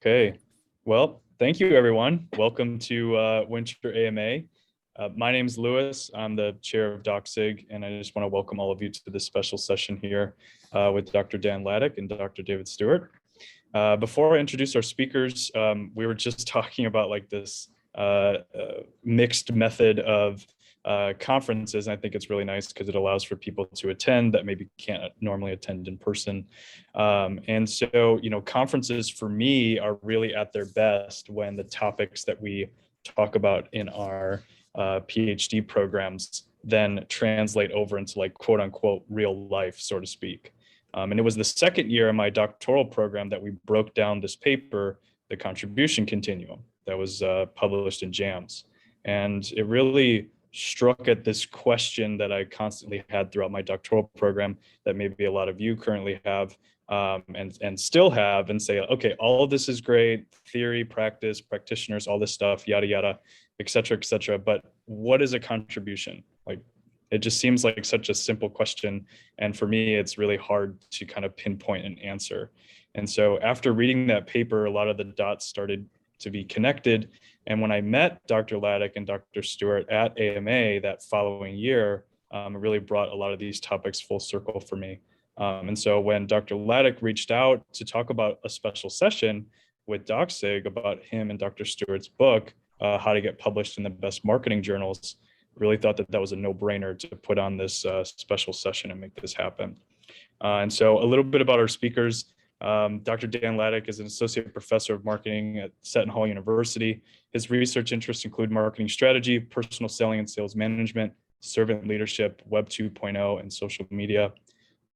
Okay, well, thank you everyone. Welcome to Winter AMA. My name is Lewis. I'm the chair of DocSIG, and I just want to welcome all of you to this special session here with Dr. Dan Ladik and Dr. David Stewart. Before I introduce our speakers, we were just talking about like this mixed method of conferences. And I think it's really nice because it allows for people to attend that maybe can't normally attend in person. And so, conferences for me are really at their best when the topics that we talk about in our PhD programs then translate over into like quote unquote real life, so to speak. And it was the second year in my doctoral program that we broke down this paper, The Contribution Continuum, that was published in JAMS. And it really struck at this question that I constantly had throughout my doctoral program that maybe a lot of you currently have and still have, and say, okay, all of this is great, theory, practice, practitioners, all this stuff, yada, yada, et cetera, but what is a contribution? Like, it just seems like such a simple question. And for me, it's really hard to kind of pinpoint an answer. And so after reading that paper, a lot of the dots started to be connected. And when I met Dr. Ladik and Dr. Stewart at AMA that following year, it really brought a lot of these topics full circle for me. And so when Dr. Ladik reached out to talk about a special session with DocSIG about him and Dr. Stewart's book, How to Get Published in the Best Marketing Journals, really thought that that was a no-brainer to put on this special session and make this happen. And so a little bit about our speakers. Dr. Dan Ladik is an associate professor of marketing at Seton Hall University. His research interests include marketing strategy, personal selling and sales management, servant leadership, Web 2.0, and social media.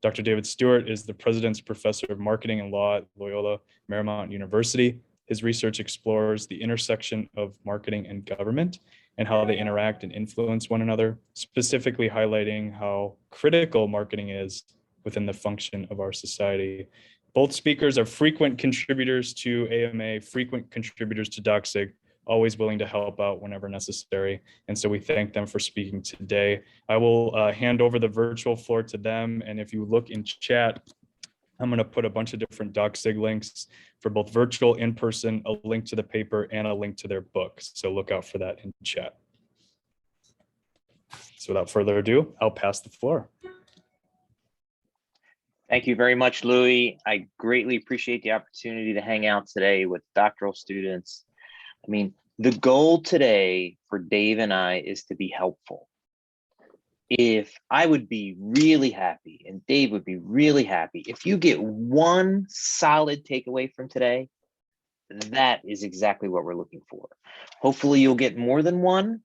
Dr. David Stewart is the president's professor of marketing and law at Loyola Marymount University. His research explores the intersection of marketing and government and how they interact and influence one another, specifically highlighting how critical marketing is within the function of our society. Both speakers are frequent contributors to AMA, frequent contributors to DocSIG, always willing to help out whenever necessary. And so we thank them for speaking today. I will hand over the virtual floor to them. And if you look in chat, I'm going to put a bunch of different DocSIG links for both virtual, in-person, a link to the paper, and a link to their book. So look out for that in chat. So without further ado, I'll pass the floor. Thank you very much, Louis. I greatly appreciate the opportunity to hang out today with doctoral students. I mean, the goal today for Dave and I is to be helpful. If I would be really happy and Dave would be really happy, if you get one solid takeaway from today, that is exactly what we're looking for. Hopefully you'll get more than one,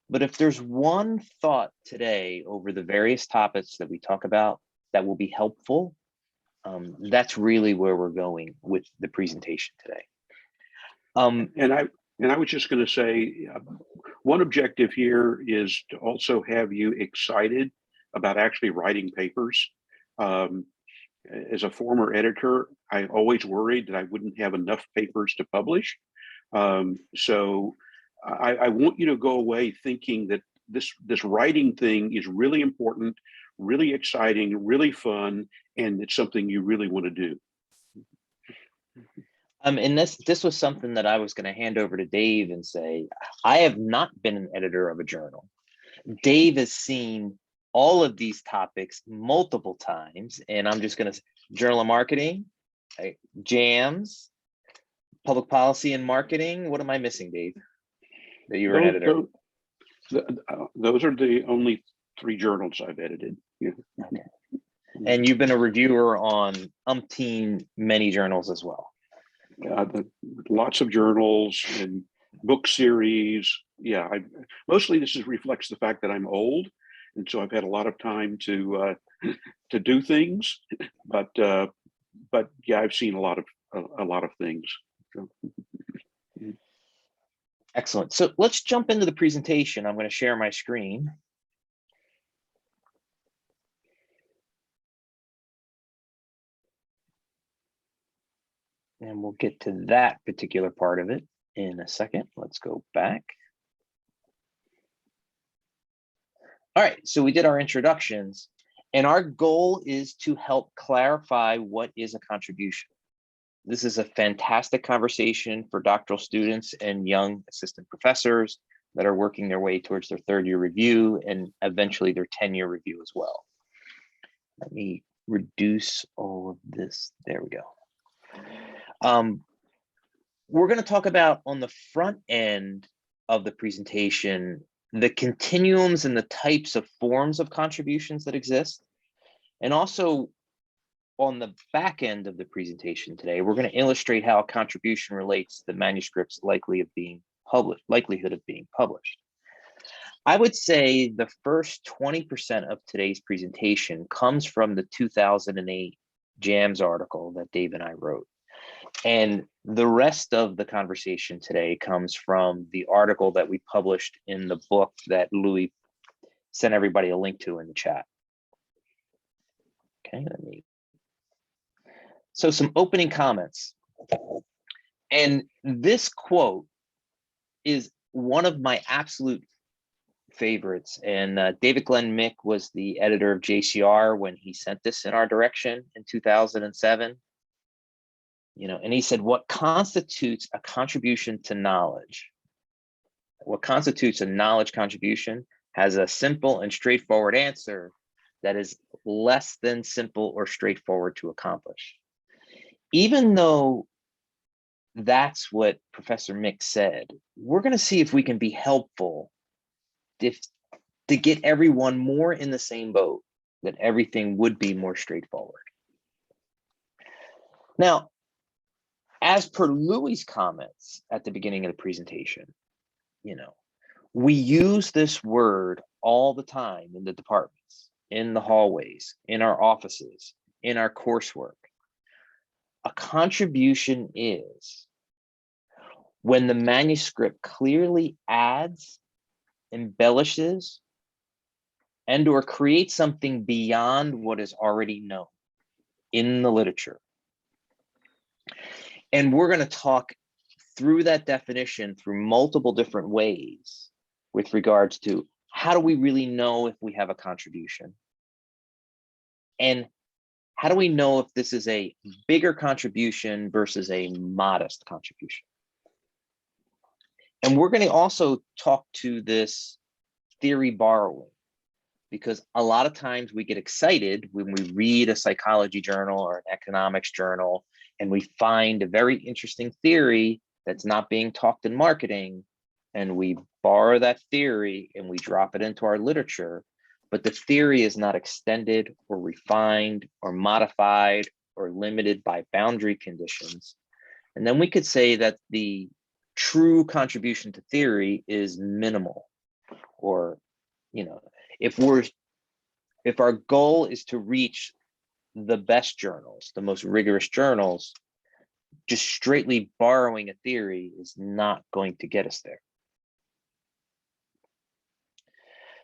but if there's one thought today over the various topics that we talk about that will be helpful, that's really where we're going with the presentation today. And I was just going to say, one objective here is to also have you excited about actually writing papers. As a former editor, I always worried that I wouldn't have enough papers to publish. So I want you to go away thinking that this writing thing is really important, really exciting, really fun, and it's something you really want to do. And this was something that I was going to hand over to Dave and say, I have not been an editor of a journal. Dave has seen all of these topics multiple times, and I'm just going to journal of marketing, JAMS, public policy and marketing. What am I missing, Dave? That you were an editor. Those are the only 3 journals I've edited. Yeah. Okay. And you've been a reviewer on umpteen many journals as well. Lots of journals and book series. Yeah, mostly this reflects the fact that I'm old, and so I've had a lot of time to do things. But yeah, I've seen a lot of things. So. Excellent. So let's jump into the presentation. I'm going to share my screen. And we'll get to that particular part of it in a second. Let's go back. All right, so we did our introductions, and our goal is to help clarify what is a contribution. This is a fantastic conversation for doctoral students and young assistant professors that are working their way towards their third-year review and eventually their 10-year review as well. Let me reduce all of this. There we go. We're going to talk about on the front end of the presentation, the continuums and the types of forms of contributions that exist. And also on the back end of the presentation today, we're going to illustrate how a contribution relates to the manuscript's likelihood of being published. I would say the first 20% of today's presentation comes from the 2008 JAMS article that Dave and I wrote. And the rest of the conversation today comes from the article that we published in the book that Louis sent everybody a link to in the chat. Okay, so some opening comments. And this quote is one of my absolute favorites. And David Glenn Mick was the editor of JCR when he sent this in our direction in 2007. And he said, what constitutes a contribution to knowledge? What constitutes a knowledge contribution has a simple and straightforward answer that is less than simple or straightforward to accomplish. Even though that's what Professor Mick said, we're going to see if we can be helpful to get everyone more in the same boat, that everything would be more straightforward. Now, as per Louis' comments at the beginning of the presentation, we use this word all the time in the departments, in the hallways, in our offices, in our coursework. A contribution is when the manuscript clearly adds, embellishes, and or creates something beyond what is already known in the literature. And we're going to talk through that definition through multiple different ways with regards to how do we really know if we have a contribution? And how do we know if this is a bigger contribution versus a modest contribution? And we're going to also talk to this theory borrowing, because a lot of times we get excited when we read a psychology journal or an economics journal and we find a very interesting theory that's not being talked in marketing, and we borrow that theory and we drop it into our literature, but the theory is not extended or refined or modified or limited by boundary conditions. And then we could say that the true contribution to theory is minimal, or, if our goal is to reach the best journals, the most rigorous journals, just straightly borrowing a theory is not going to get us there.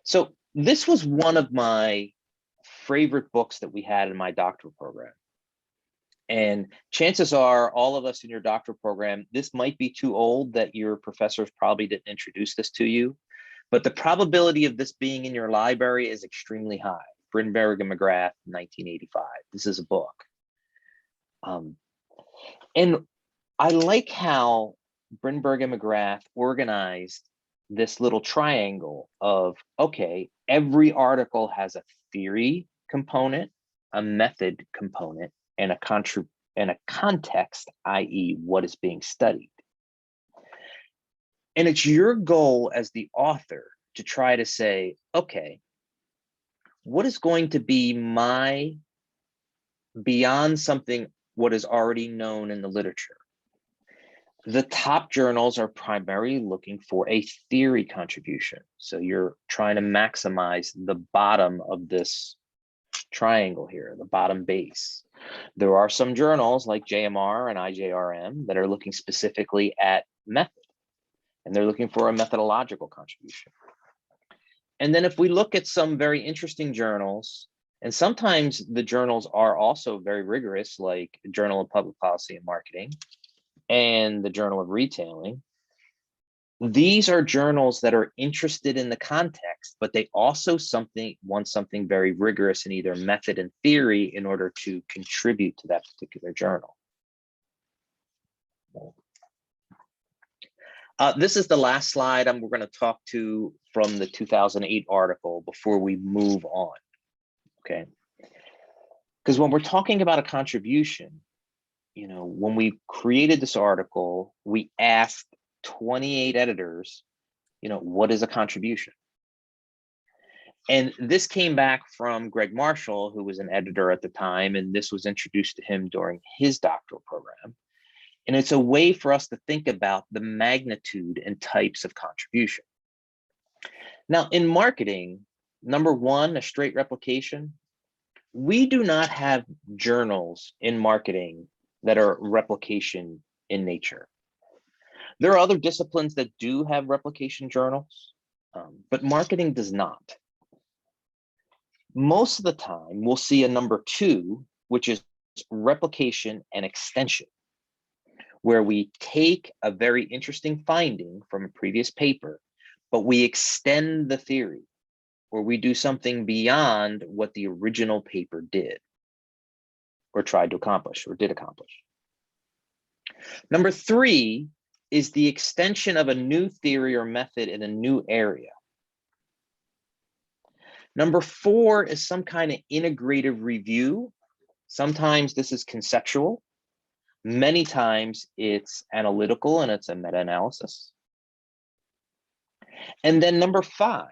So this was one of my favorite books that we had in my doctoral program. And chances are all of us in your doctoral program, this might be too old that your professors probably didn't introduce this to you, but the probability of this being in your library is extremely high. Brinberg and McGrath, 1985. This is a book. And I like how Brinberg and McGrath organized this little triangle of, okay, every article has a theory component, a method component, and a context, i.e. what is being studied. And it's your goal as the author to try to say, okay, what is going to be my beyond something what is already known in the literature? The top journals are primarily looking for a theory contribution. So you're trying to maximize the bottom of this triangle here, the bottom base. There are some journals like JMR and IJRM that are looking specifically at method, and they're looking for a methodological contribution. And then if we look at some very interesting journals, and sometimes the journals are also very rigorous, like the Journal of Public Policy and Marketing and the Journal of Retailing. These are journals that are interested in the context, but they also want something very rigorous in either method and theory in order to contribute to that particular journal. This is the last slide we're going to talk to from the 2008 article before we move on, okay? Because when we're talking about a contribution, you know, when we created this article, we asked 28 editors, you know, what is a contribution? And this came back from Greg Marshall, who was an editor at the time, and this was introduced to him during his doctoral program. And it's a way for us to think about the magnitude and types of contribution. Now, in marketing, number one, a straight replication. We do not have journals in marketing that are replication in nature. There are other disciplines that do have replication journals, but marketing does not. Most of the time, we'll see a number two, which is replication and extension, where we take a very interesting finding from a previous paper, but we extend the theory, or we do something beyond what the original paper did, or tried to accomplish, or did accomplish. Number three is the extension of a new theory or method in a new area. Number four is some kind of integrative review. Sometimes this is conceptual. Many times it's analytical and it's a meta-analysis. And then number five,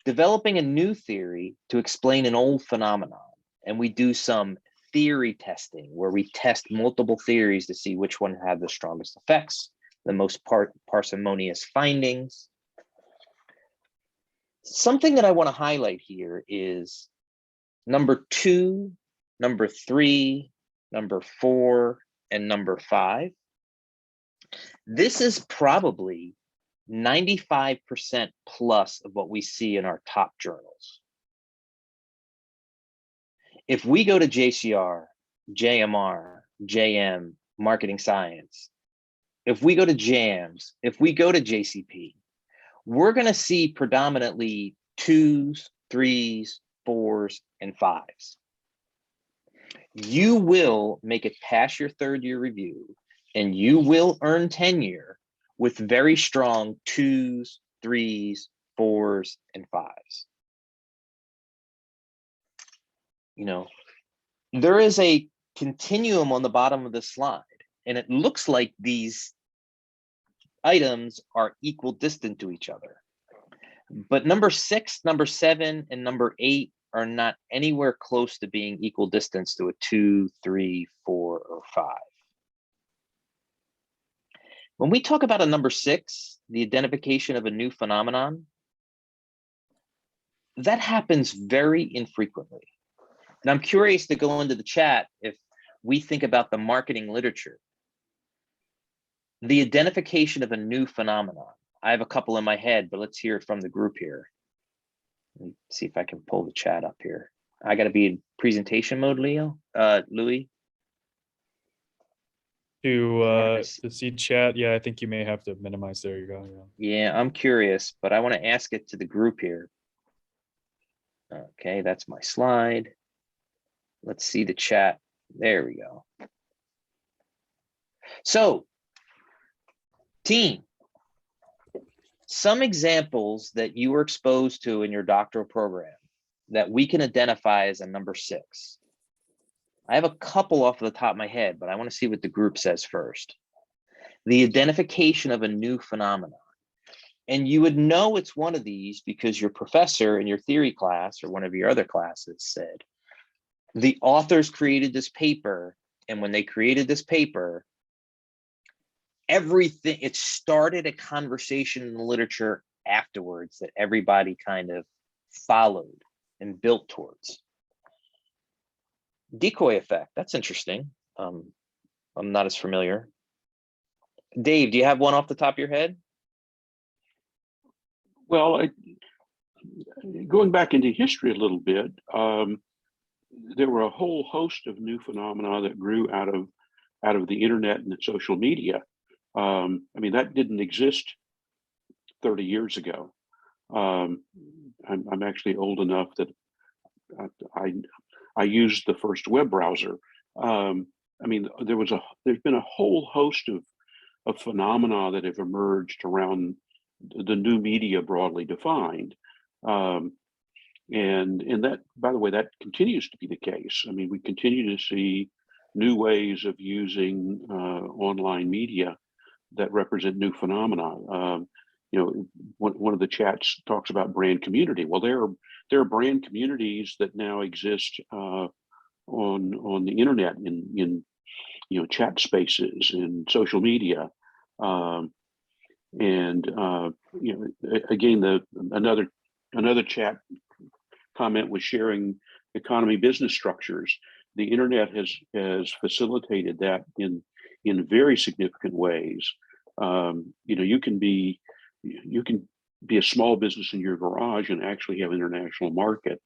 developing a new theory to explain an old phenomenon. And we do some theory testing where we test multiple theories to see which one had the strongest effects, the most parsimonious findings. Something that I want to highlight here is number two, number three, number four, and number five. This is probably 95% plus of what we see in our top journals. If we go to JCR, JMR, JM, Marketing Science, if we go to JAMS, if we go to JCP, we're going to see predominantly twos, threes, fours, and fives. You will make it past your third year review, and you will earn tenure with very strong twos, threes, fours, and fives. You know, there is a continuum on the bottom of the slide, and it looks like these items are equal distant to each other. But number 6, number 7, and number 8 are not anywhere close to being equal distance to a 2, 3, 4, or 5. When we talk about a number 6, the identification of a new phenomenon, that happens very infrequently. And I'm curious to go into the chat if we think about the marketing literature. The identification of a new phenomenon. I have a couple in my head, but let's hear it from the group here. Let's see if I can pull the chat up here. I got to be in presentation mode, Louis. To see chat, yeah, I think you may have to minimize. There you go. Yeah, I'm curious, but I want to ask it to the group here. Okay, that's my slide. Let's see the chat. There we go. So, team, some examples that you were exposed to in your doctoral program that we can identify as a number 6. I have a couple off the top of my head, but I want to see what the group says first. The identification of a new phenomenon. And you would know it's one of these because your professor in your theory class or one of your other classes said, the authors created this paper, and when they created this paper, everything, it started a conversation in the literature afterwards that everybody kind of followed and built towards. Decoy effect, that's interesting. I'm not as familiar. Dave, do you have one off the top of your head? Well, going back into history a little bit, there were a whole host of new phenomena that grew out of the internet and the social media. I mean, that didn't exist 30 years ago. I'm actually old enough that I used the first web browser. I mean, there's been a whole host of phenomena that have emerged around the new media broadly defined. And that, by the way, that continues to be the case. I mean, we continue to see new ways of using online media that represent new phenomena. You know, one of the chats talks about brand community. Well, there are brand communities that now exist on the internet in you know, chat spaces and social media. And you know, again, another chat comment was sharing economy business structures. The internet has facilitated that in very significant ways. You know, you can be a small business in your garage and actually have an international market.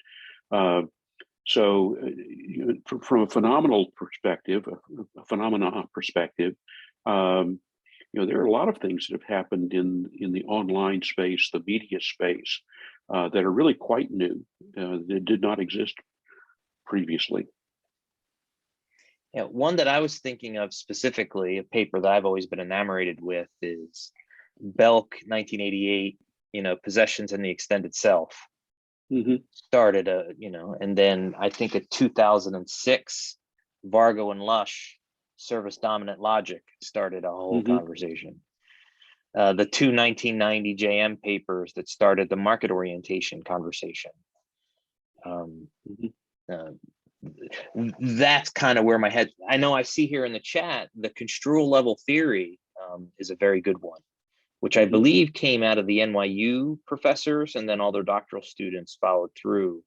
So, you know, from a phenomenal perspective, a phenomena perspective, you know, there are a lot of things that have happened in the online space, the media space, that are really quite new, that did not exist previously. Yeah, one that I was thinking of specifically, a paper that I've always been enamored with, is Belk 1988. You know, Possessions and the Extended Self. Started you know, and then I think in 2006, Vargo and Lush, Service Dominant Logic, started a whole conversation. The two 1990 JM papers that started the market orientation conversation. That's kind of where my head, I know I see here in the chat, the construal level theory is a very good one, which I believe came out of the NYU professors, and then all their doctoral students followed through.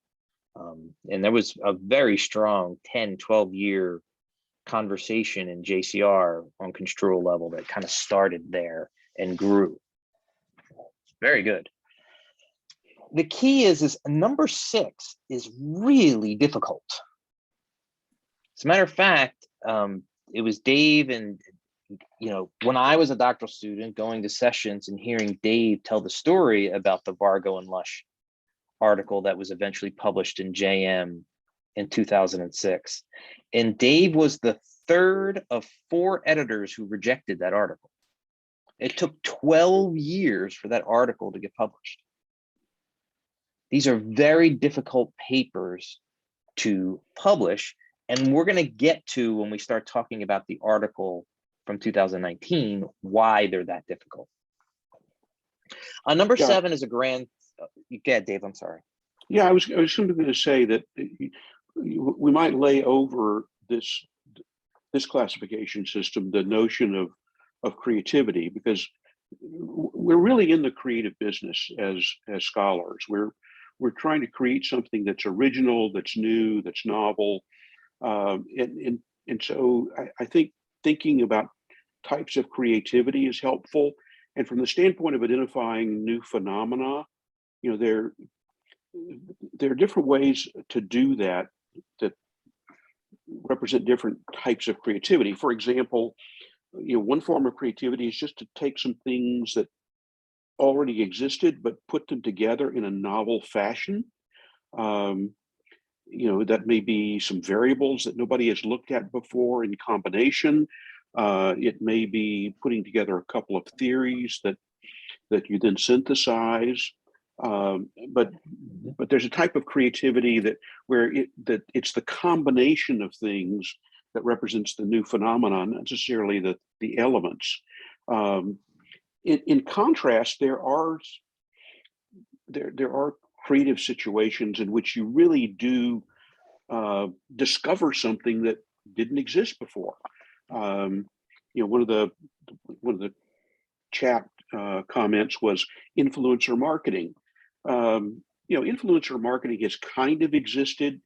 And there was a very strong 10, 12-year conversation in JCR on construal level that kind of started there and grew. Very good. The key is number 6 is really difficult. As a matter of fact, it was Dave, and you know, when I was a doctoral student going to sessions and hearing Dave tell the story about the Vargo and Lush article that was eventually published in JM in 2006. And Dave was the 3rd of 4 editors who rejected that article. It took 12 years for that article to get published. These are very difficult papers to publish. And we're going to get to, when we start talking about the article from 2019, why they're that difficult. Number 7 is a grand. Yeah, Dave, I'm sorry. Yeah, I was simply going to say that we might lay over this classification system the notion of creativity, because we're really in the creative business as scholars. We're trying to create something that's original, that's new, that's novel, and so I think thinking about types of creativity is helpful. And from the standpoint of identifying new phenomena, you know, there are different ways to do that represent different types of creativity. For example, you know, one form of creativity is just to take some things that already existed, but put them together in a novel fashion. You know, that may be some variables that nobody has looked at before in combination. It may be putting together a couple of theories that you then synthesize. But there's a type of creativity that it's the combination of things that represents the new phenomenon, not necessarily the elements. In contrast, there are creative situations in which you really do discover something that didn't exist before. You know, one of the chat comments was influencer marketing. You know, influencer marketing has kind of existed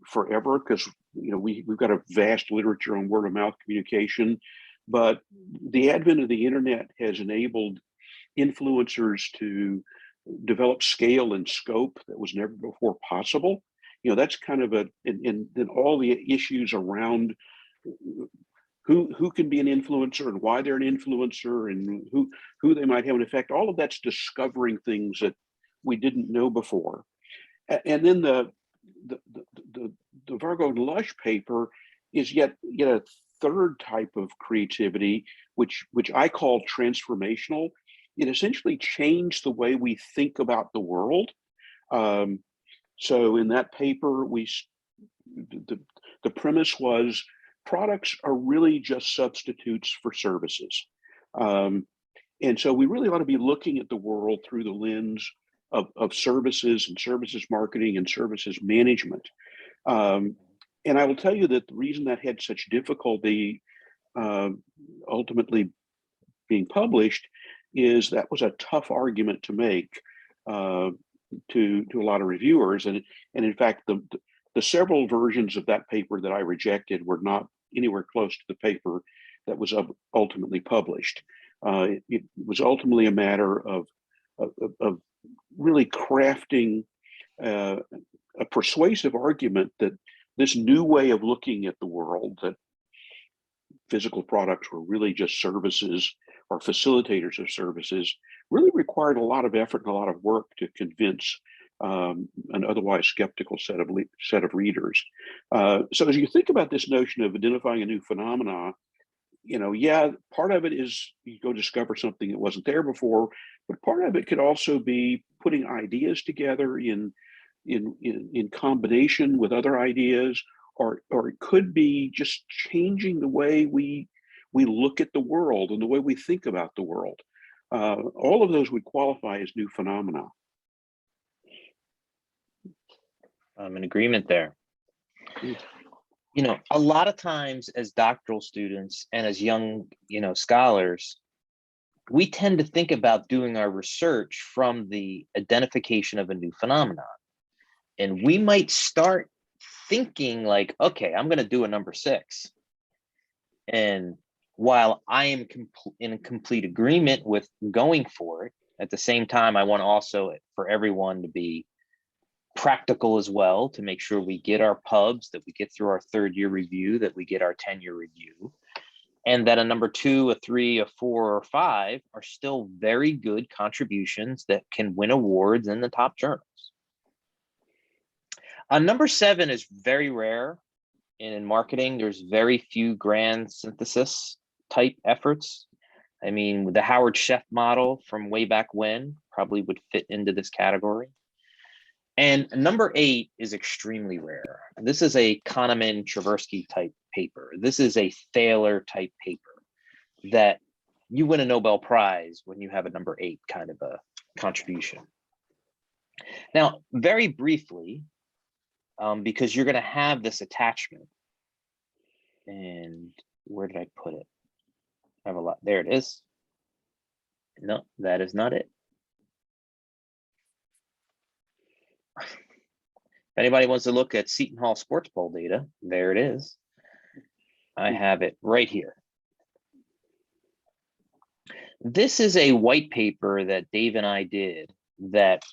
forever because, you know, we've got a vast literature on word of mouth communication, but the advent of the internet has enabled influencers to develop scale and scope that was never before possible. You know, that's kind of and then all the issues around who can be an influencer and why they're an influencer and who they might have an effect. All of that's discovering things that we didn't know before. And then the Vargo and Lush paper is yet a third type of creativity, which I call transformational. It essentially changed the way we think about the world. So in that paper, the premise was products are really just substitutes for services. And so we really ought to be looking at the world through the lens of services and services marketing and services management. And I will tell you that the reason that had such difficulty ultimately being published is that was a tough argument to make to a lot of reviewers. And in fact, the several versions of that paper that I rejected were not anywhere close to the paper that was ultimately published. It was ultimately a matter of really crafting a persuasive argument that this new way of looking at the world, that physical products were really just services or facilitators of services, really required a lot of effort and a lot of work to convince an otherwise skeptical set of readers. So as you think about this notion of identifying a new phenomena, yeah, part of it is you go discover something that wasn't there before, but part of it could also be putting ideas together in combination with other ideas, or it could be just changing the way we look at the world and the way we think about the world. All of those would qualify as new phenomena. I'm in agreement there. A lot of times as doctoral students and as young, scholars, we tend to think about doing our research from the identification of a new phenomenon. And we might start thinking like, okay, I'm going to do a number 6. And while I am in complete agreement with going for it, at the same time, I want also for everyone to be practical as well, to make sure we get our pubs, that we get through our 3rd year review, that we get our 10-year review, and that a number 2, a 3, a 4, or 5 are still very good contributions that can win awards in the top journals. Number 7 is very rare. And in marketing, there's very few grand synthesis type efforts. I mean, the Howard Chef model from way back when probably would fit into this category. And number 8 is extremely rare. This is a Kahneman Tversky type paper. This is a Thaler type paper that you win a Nobel Prize when you have a number 8 kind of a contribution. Now, very briefly, because you're going to have this attachment. And where did I put it? I have a lot. There it is. No, that is not it. If anybody wants to look at Seton Hall sports poll data, there it is. I have it right here. This is a white paper that Dave and I did that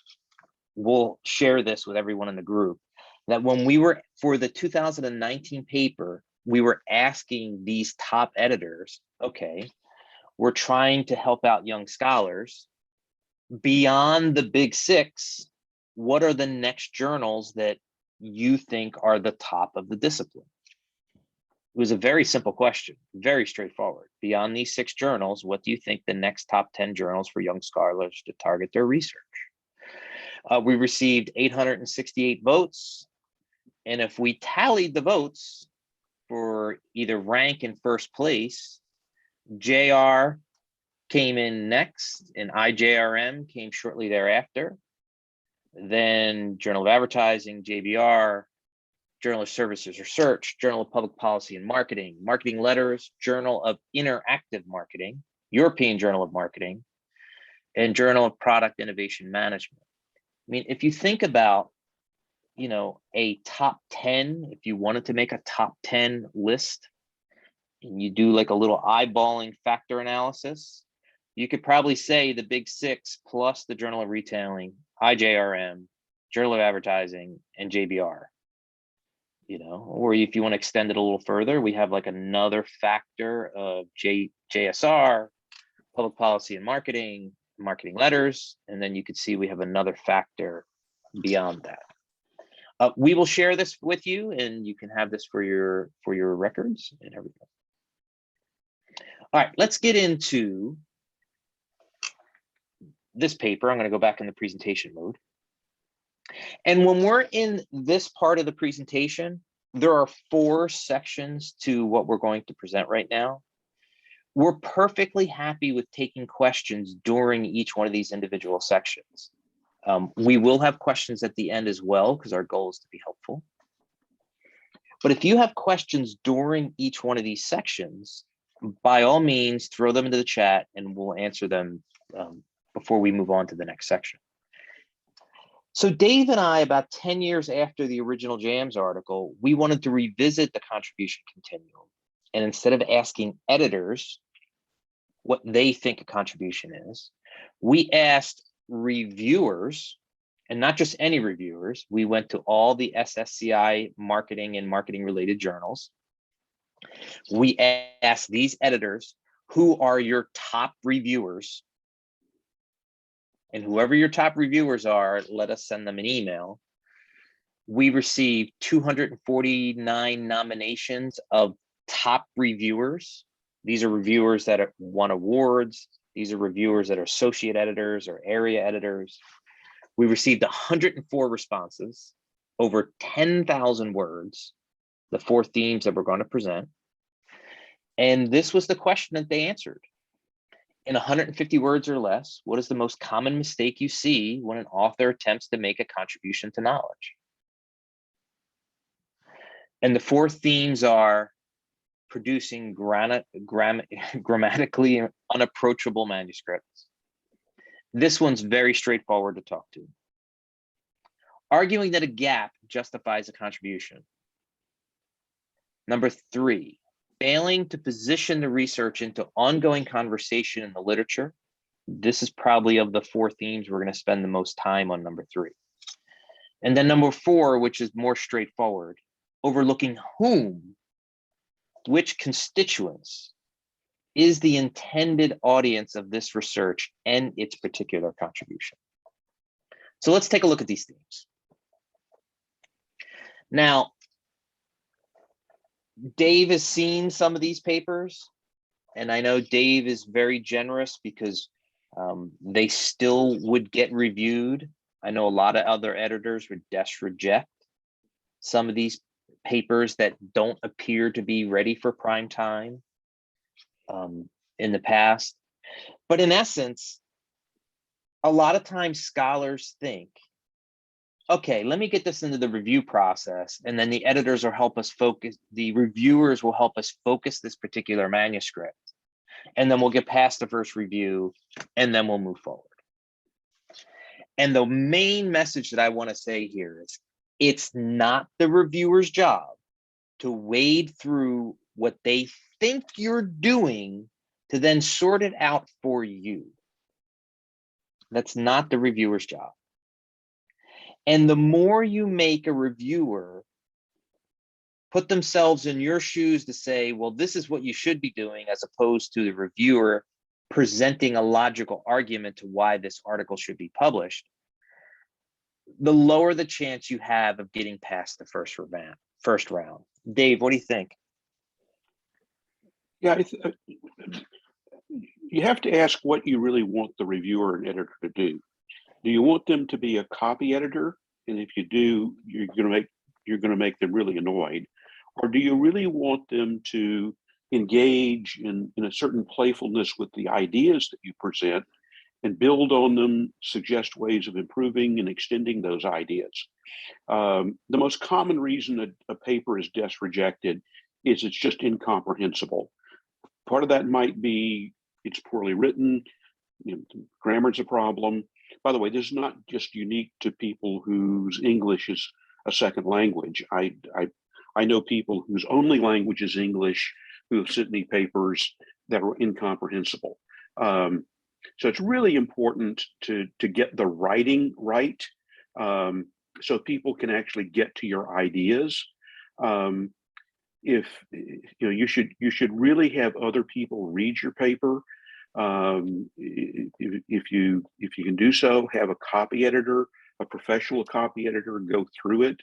we'll share this with everyone in the group. That when we were, for the 2019 paper, we were asking these top editors, okay, we're trying to help out young scholars. Beyond the big 6, what are the next journals that you think are the top of the discipline? It was a very simple question, very straightforward. Beyond these 6 journals, what do you think the next top 10 journals for young scholars to target their research? We received 868 votes. And if we tallied the votes for either rank in first place, JR came in next and IJRM came shortly thereafter. Then Journal of Advertising, JBR, Journal of Services Research, Journal of Public Policy and Marketing, Marketing Letters, Journal of Interactive Marketing, European Journal of Marketing, and Journal of Product Innovation Management. I mean, if you think about, a top 10, if you wanted to make a top 10 list and you do like a little eyeballing factor analysis, you could probably say the big 6 plus the Journal of Retailing, IJRM, Journal of Advertising, and JBR. Or if you want to extend it a little further, we have like another factor of JSR, Public Policy and Marketing, Marketing Letters, and then you could see we have another factor beyond that. We will share this with you, and you can have this for your records and everything. All right, let's get into this paper. I'm going to go back in the presentation mode. And when we're in this part of the presentation, there are 4 sections to what we're going to present right now. We're perfectly happy with taking questions during each one of these individual sections. We will have questions at the end as well, because our goal is to be helpful. But if you have questions during each one of these sections, by all means, throw them into the chat and we'll answer them before we move on to the next section. So Dave and I, about 10 years after the original JAMS article, we wanted to revisit the contribution continuum. And instead of asking editors what they think a contribution is, we asked reviewers, and not just any reviewers. We went to all the SSCI marketing and marketing related journals. We asked these editors, who are your top reviewers? And whoever your top reviewers are, let us send them an email. We received 249 nominations of top reviewers. These are reviewers that have won awards. These are reviewers that are associate editors or area editors. We received 104 responses, over 10,000 words, the 4 themes that we're going to present. And this was the question that they answered. In 150 words or less, what is the most common mistake you see when an author attempts to make a contribution to knowledge? And the 4 themes are producing grammatically unapproachable manuscripts. This one's very straightforward to talk to. Arguing that a gap justifies a contribution. Number 3, failing to position the research into ongoing conversation in the literature. This is probably of the 4 themes we're going to spend the most time on number 3. And then number 4, which is more straightforward, overlooking whom, which constituents is the intended audience of this research and its particular contribution. So let's take a look at these themes. Now, Dave has seen some of these papers, and I know Dave is very generous because they still would get reviewed. I know a lot of other editors would reject some of these papers that don't appear to be ready for prime time in the past. But in essence, a lot of times scholars think, okay, let me get this into the review process, and then the editors will help us focus, the reviewers will help us focus this particular manuscript, and then we'll get past the first review, and then we'll move forward. And the main message that I want to say here is, it's not the reviewer's job to wade through what they think you're doing to then sort it out for you. That's not the reviewer's job. And the more you make a reviewer put themselves in your shoes to say, well, this is what you should be doing, as opposed to the reviewer presenting a logical argument to why this article should be published, the lower the chance you have of getting past the first round. Dave, what do you think? Yeah, you have to ask what you really want the reviewer and editor to do. Do you want them to be a copy editor? And if you do, you're going to make them really annoyed. Or do you really want them to engage in a certain playfulness with the ideas that you present and build on them, suggest ways of improving and extending those ideas? The most common reason a paper is rejected is it's just incomprehensible. Part of that might be it's poorly written, grammar's a problem. By the way, this is not just unique to people whose English is a second language. I know people whose only language is English who have sent me papers that are incomprehensible. So it's really important to get the writing right, so people can actually get to your ideas. If you should really have other people read your paper. If you can do so, have a copy editor, a professional copy editor, go through it.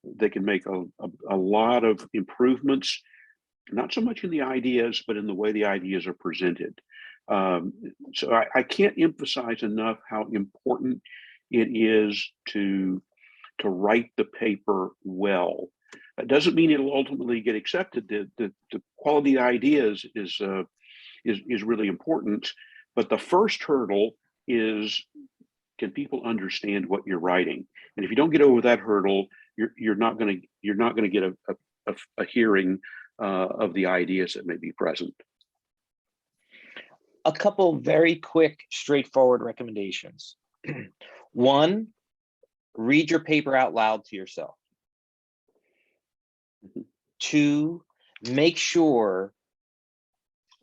They can make a lot of improvements. not so much in the ideas, but in the way the ideas are presented. So I can't emphasize enough how important it is to write the paper well. That doesn't mean it'll ultimately get accepted. The quality of ideas is really important, but the first hurdle is, can people understand what you're writing? And if you don't get over that hurdle, you're not going to get a hearing of the ideas that may be present. A couple very quick, straightforward recommendations. One, read your paper out loud to yourself. Two, make sure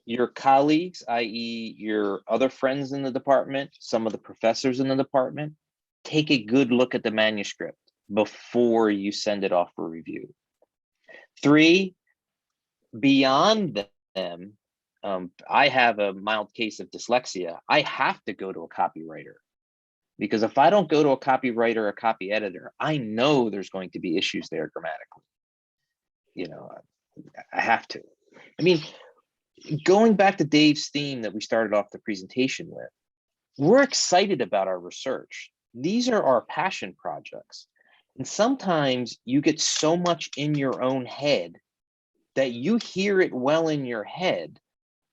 your colleagues, i.e. your other friends in the department, some of the professors in the department, take a good look at the manuscript before you send it off for review. Three, beyond them, I have a mild case of dyslexia. I have to go to a copywriter, because if I don't go to a copywriter or a copy editor, I know there's going to be issues there grammatically. You know, I have to. I mean, going back to Dave's theme that we started off the presentation with, we're excited about our research. These are our passion projects. And sometimes you get so much in your own head that you hear it well in your head,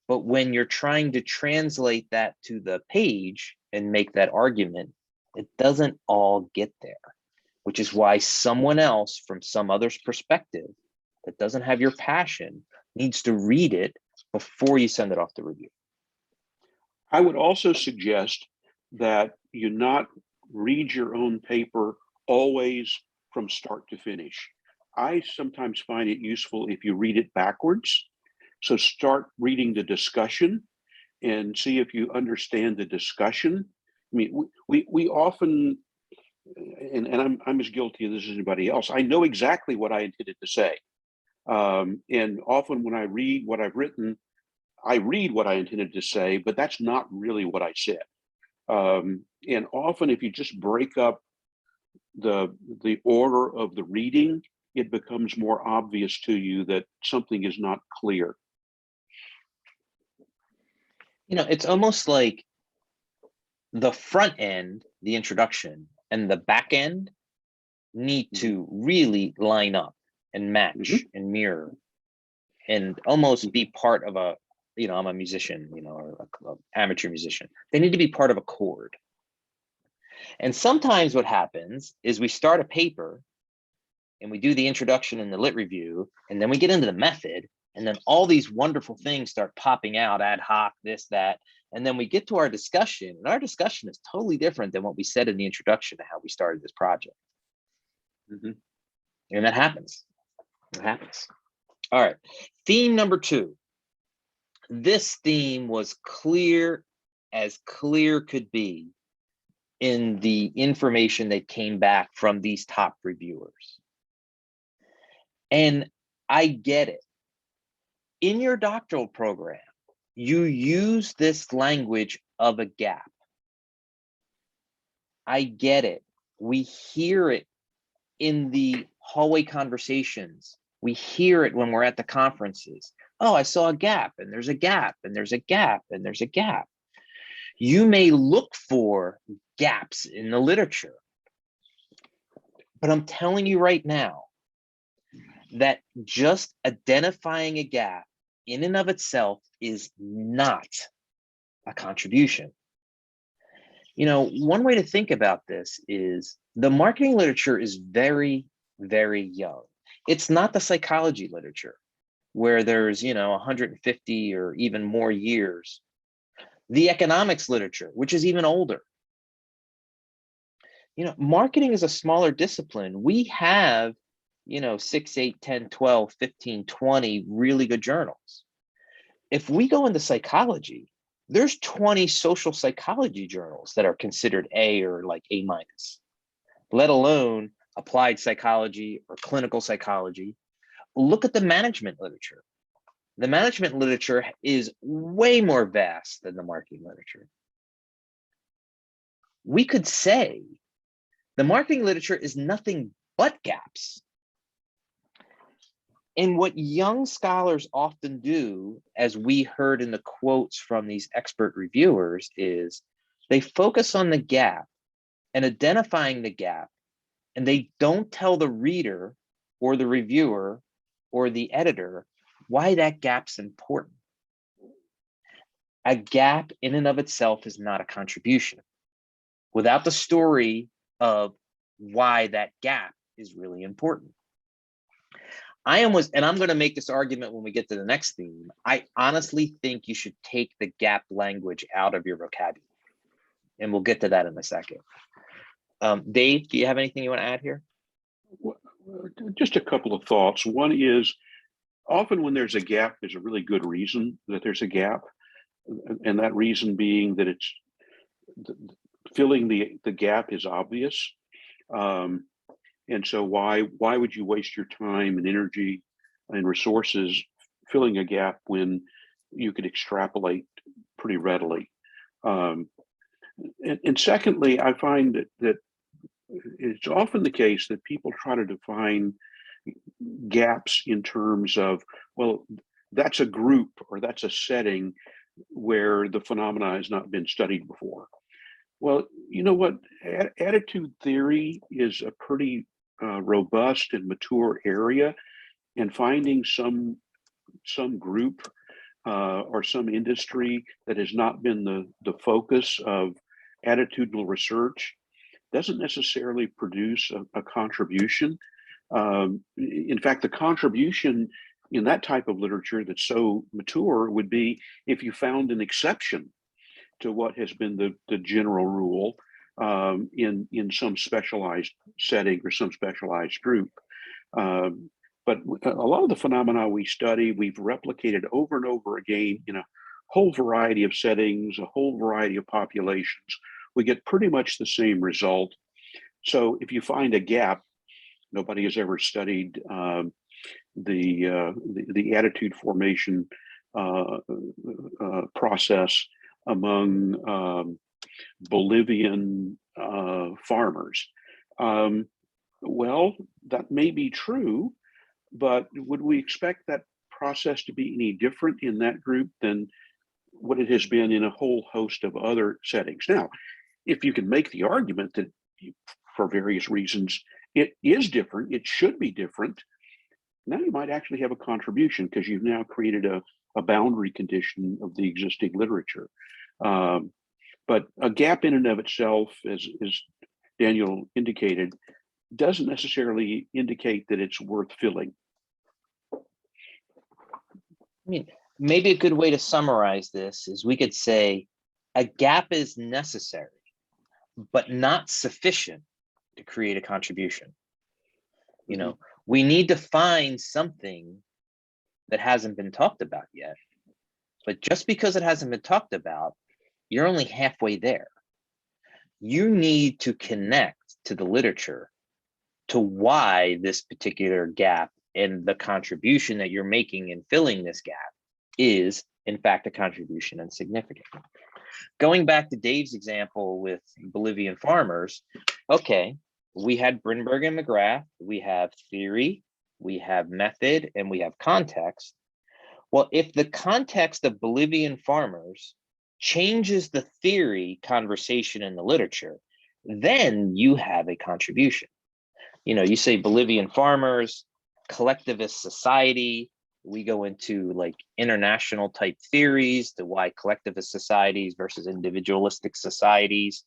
but when you're trying to translate that to the page and make that argument, it doesn't all get there, which is why someone else from some other's perspective that doesn't have your passion needs to read it before you send it off to review. I would also suggest that you not read your own paper always from start to finish. I sometimes find it useful if you read it backwards. So start reading the discussion and see if you understand the discussion. I mean, we often, and I'm as guilty of this as anybody else, I know exactly what I intended to say. And often when I read what I've written, I read what I intended to say, but that's not really what I said. And often if you just break up the order of the reading, it becomes more obvious to you that something is not clear. You know, it's almost like the front end, the introduction, and the back end need to really line up and match and mirror and almost be part of a, you know, I'm a musician, you know, or an amateur musician. They need to be part of a chord. And sometimes what happens is we start a paper and we do the introduction and the lit review, and then we get into the method, and then all these wonderful things start popping out, ad hoc, this, that, and then we get to our discussion, and our discussion is totally different than what we said in the introduction to how we started this project. And that happens. It happens. All right. Theme number 2. This theme was clear as clear could be in the information that came back from these top reviewers. And I get it. In your doctoral program, you use this language of a gap. I get it. We hear it in the hallway conversations. We hear it when we're at the conferences. Oh, I saw a gap, and there's a gap, and there's a gap, and there's a gap. You may look for gaps in the literature, but I'm telling you right now that just identifying a gap in and of itself is not a contribution. You know, one way to think about this is the marketing literature is very, very young. It's not the psychology literature where there's, you know, 150 or even more years. The economics literature, which is even older. You know, marketing is a smaller discipline. We have, you know, 6, 8, 10, 12, 15, 20 really good journals. If we go into psychology, there's 20 social psychology journals that are considered A or like A minus, let alone applied psychology or clinical psychology. Look at the management literature. The management literature is way more vast than the marketing literature. We could say the marketing literature is nothing but gaps. And what young scholars often do, as we heard in the quotes from these expert reviewers, is they focus on the gap and identifying the gap, and they don't tell the reader or the reviewer or the editor why that gap's important. A gap in and of itself is not a contribution without the story of why that gap is really important. And I'm going to make this argument when we get to the next theme. I honestly think you should take the gap language out of your vocabulary, and we'll get to that in a second. Dave, do you have anything you want to add here? Just a couple of thoughts. One is, often when there's a gap, there's a really good reason that there's a gap. And that reason being that it's filling the gap is obvious. And so why would you waste your time and energy and resources filling a gap when you could extrapolate pretty readily? And secondly, I find that it's often the case that people try to define gaps in terms of, well, that's a group or that's a setting where the phenomena has not been studied before. Well, you know what? Attitude theory is a pretty robust and mature area, and finding some group or some industry that has not been the focus of attitudinal research doesn't necessarily produce a contribution. In fact, the contribution in that type of literature that's so mature would be if you found an exception to what has been the general rule in some specialized setting or some specialized group. But a lot of the phenomena we study, we've replicated over and over again in a whole variety of settings, a whole variety of populations. We get pretty much the same result. So if you find a gap, nobody has ever studied the attitude formation process among Bolivian farmers. Well, that may be true, but would we expect that process to be any different in that group than what it has been in a whole host of other settings? Now, if you can make the argument that for various reasons it is different, it should be different, now you might actually have a contribution because you've now created a boundary condition of the existing literature. But a gap in and of itself, as Daniel indicated, doesn't necessarily indicate that it's worth filling. I mean, maybe a good way to summarize this is we could say a gap is necessary, but not sufficient to create a contribution. You know, we need to find something that hasn't been talked about yet. But just because it hasn't been talked about, you're only halfway there. You need to connect to the literature to why this particular gap and the contribution that you're making in filling this gap is, in fact, a contribution and significant. Going back to Dave's example with Bolivian farmers, okay, we had Brinberg and McGrath, we have theory, we have method, and we have context. Well, if the context of Bolivian farmers changes the theory conversation in the literature, then you have a contribution. You know, you say Bolivian farmers, collectivist society, we go into like international type theories to why collectivist societies versus individualistic societies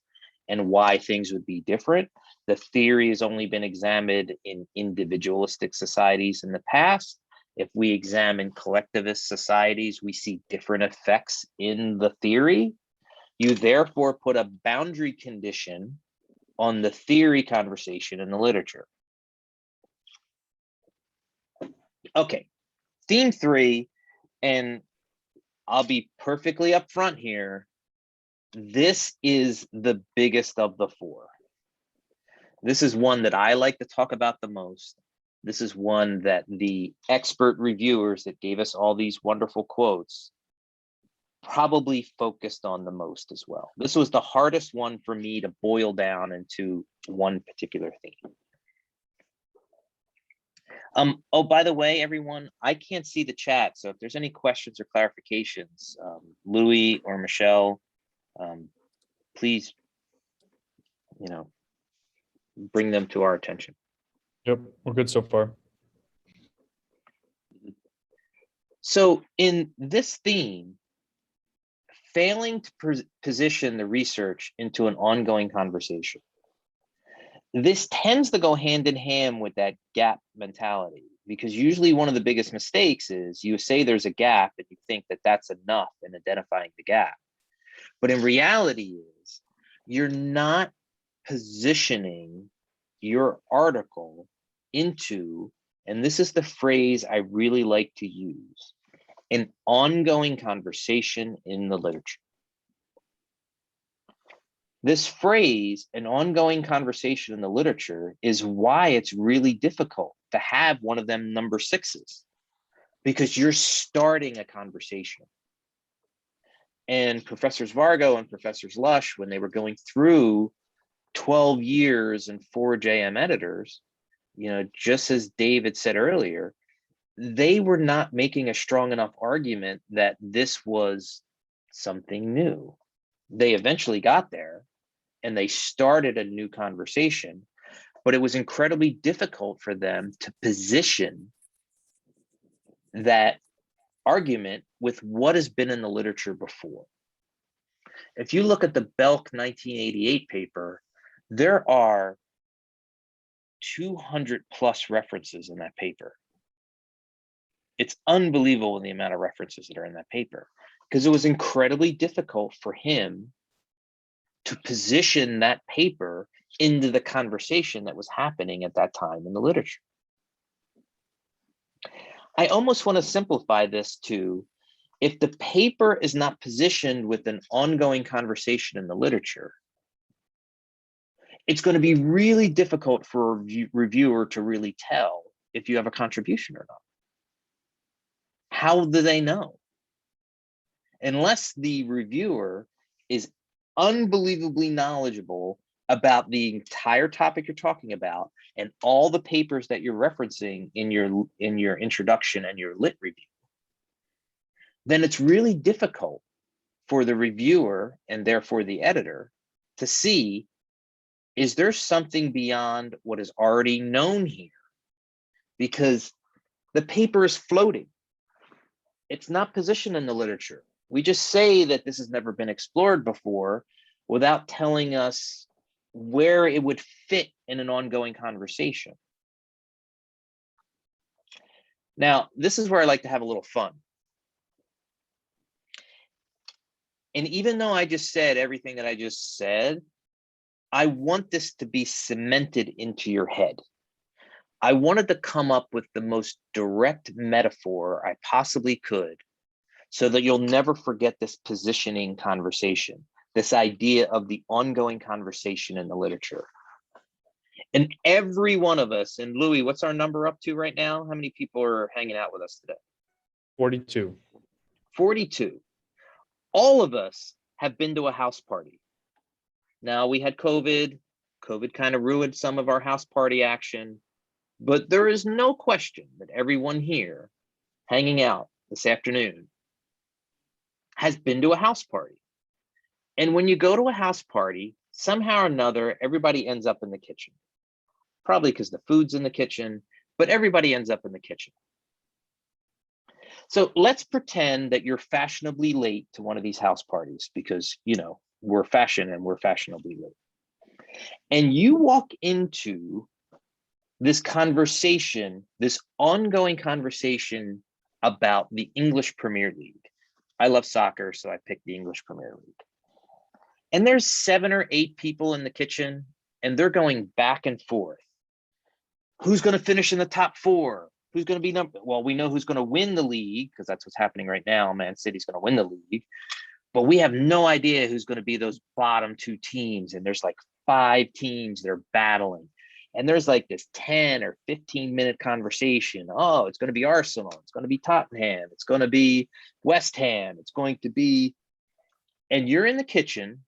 and why things would be different. The theory has only been examined in individualistic societies in the past. If we examine collectivist societies, we see different effects in the theory. You therefore put a boundary condition on the theory conversation in the literature. Okay, theme 3, and I'll be perfectly upfront here. This is the biggest of the 4. This is one that I like to talk about the most. This is one that the expert reviewers that gave us all these wonderful quotes probably focused on the most as well. This was the hardest one for me to boil down into one particular theme. Oh, by the way, everyone, I can't see the chat. So if there's any questions or clarifications, Louis or Michelle, please, bring them to our attention. Yep, we're good so far. So in this theme, failing to position the research into an ongoing conversation, this tends to go hand in hand with that gap mentality, because usually one of the biggest mistakes is you say there's a gap and you think that that's enough in identifying the gap. But in reality is you're not positioning your article into, and this is the phrase I really like to use, an ongoing conversation in the literature. This phrase, an ongoing conversation in the literature, is why it's really difficult to have one of them number sixes, because you're starting a conversation. And Professors Vargo and Professors Lush, when they were going through 12 years and 4 JM editors, just as David said earlier, they were not making a strong enough argument that this was something new. They eventually got there and they started a new conversation, but it was incredibly difficult for them to position that argument with what has been in the literature before. If you look at the Belk 1988 paper, there are 200 plus references in that paper. It's unbelievable the amount of references that are in that paper, because it was incredibly difficult for him to position that paper into the conversation that was happening at that time in the literature. I almost want to simplify this to, if the paper is not positioned with an ongoing conversation in the literature, it's going to be really difficult for a reviewer to really tell if you have a contribution or not. How do they know? Unless the reviewer is unbelievably knowledgeable about the entire topic you're talking about and all the papers that you're referencing in your introduction and your lit review, then it's really difficult for the reviewer and therefore the editor to see, is there something beyond what is already known here? Because the paper is floating. It's not positioned in the literature. We just say that this has never been explored before without telling us where it would fit in an ongoing conversation. Now, this is where I like to have a little fun. And even though I just said everything that I just said, I want this to be cemented into your head. I wanted to come up with the most direct metaphor I possibly could so that you'll never forget this positioning conversation, this idea of the ongoing conversation in the literature. And every one of us, and Louis, what's our number up to right now? How many people are hanging out with us today? 42. 42. All of us have been to a house party. Now, we had COVID. COVID kind of ruined some of our house party action, but there is no question that everyone here hanging out this afternoon has been to a house party. And when you go to a house party, somehow or another, everybody ends up in the kitchen. Probably because the food's in the kitchen, but everybody ends up in the kitchen. So let's pretend that you're fashionably late to one of these house parties because, we're fashion and we're fashionably late. And you walk into this conversation, this ongoing conversation about the English Premier League. I love soccer, so I picked the English Premier League. And there's 7 or 8 people in the kitchen, and they're going back and forth. Who's going to finish in the top 4? Who's going to be number? Well, we know who's going to win the league because that's what's happening right now. Man City's going to win the league. But we have no idea who's going to be those bottom 2 teams. And there's like 5 teams that are battling. And there's like this 10 or 15 minute conversation. Oh, it's going to be Arsenal. It's going to be Tottenham. It's going to be West Ham. It's going to be, and you're in the kitchen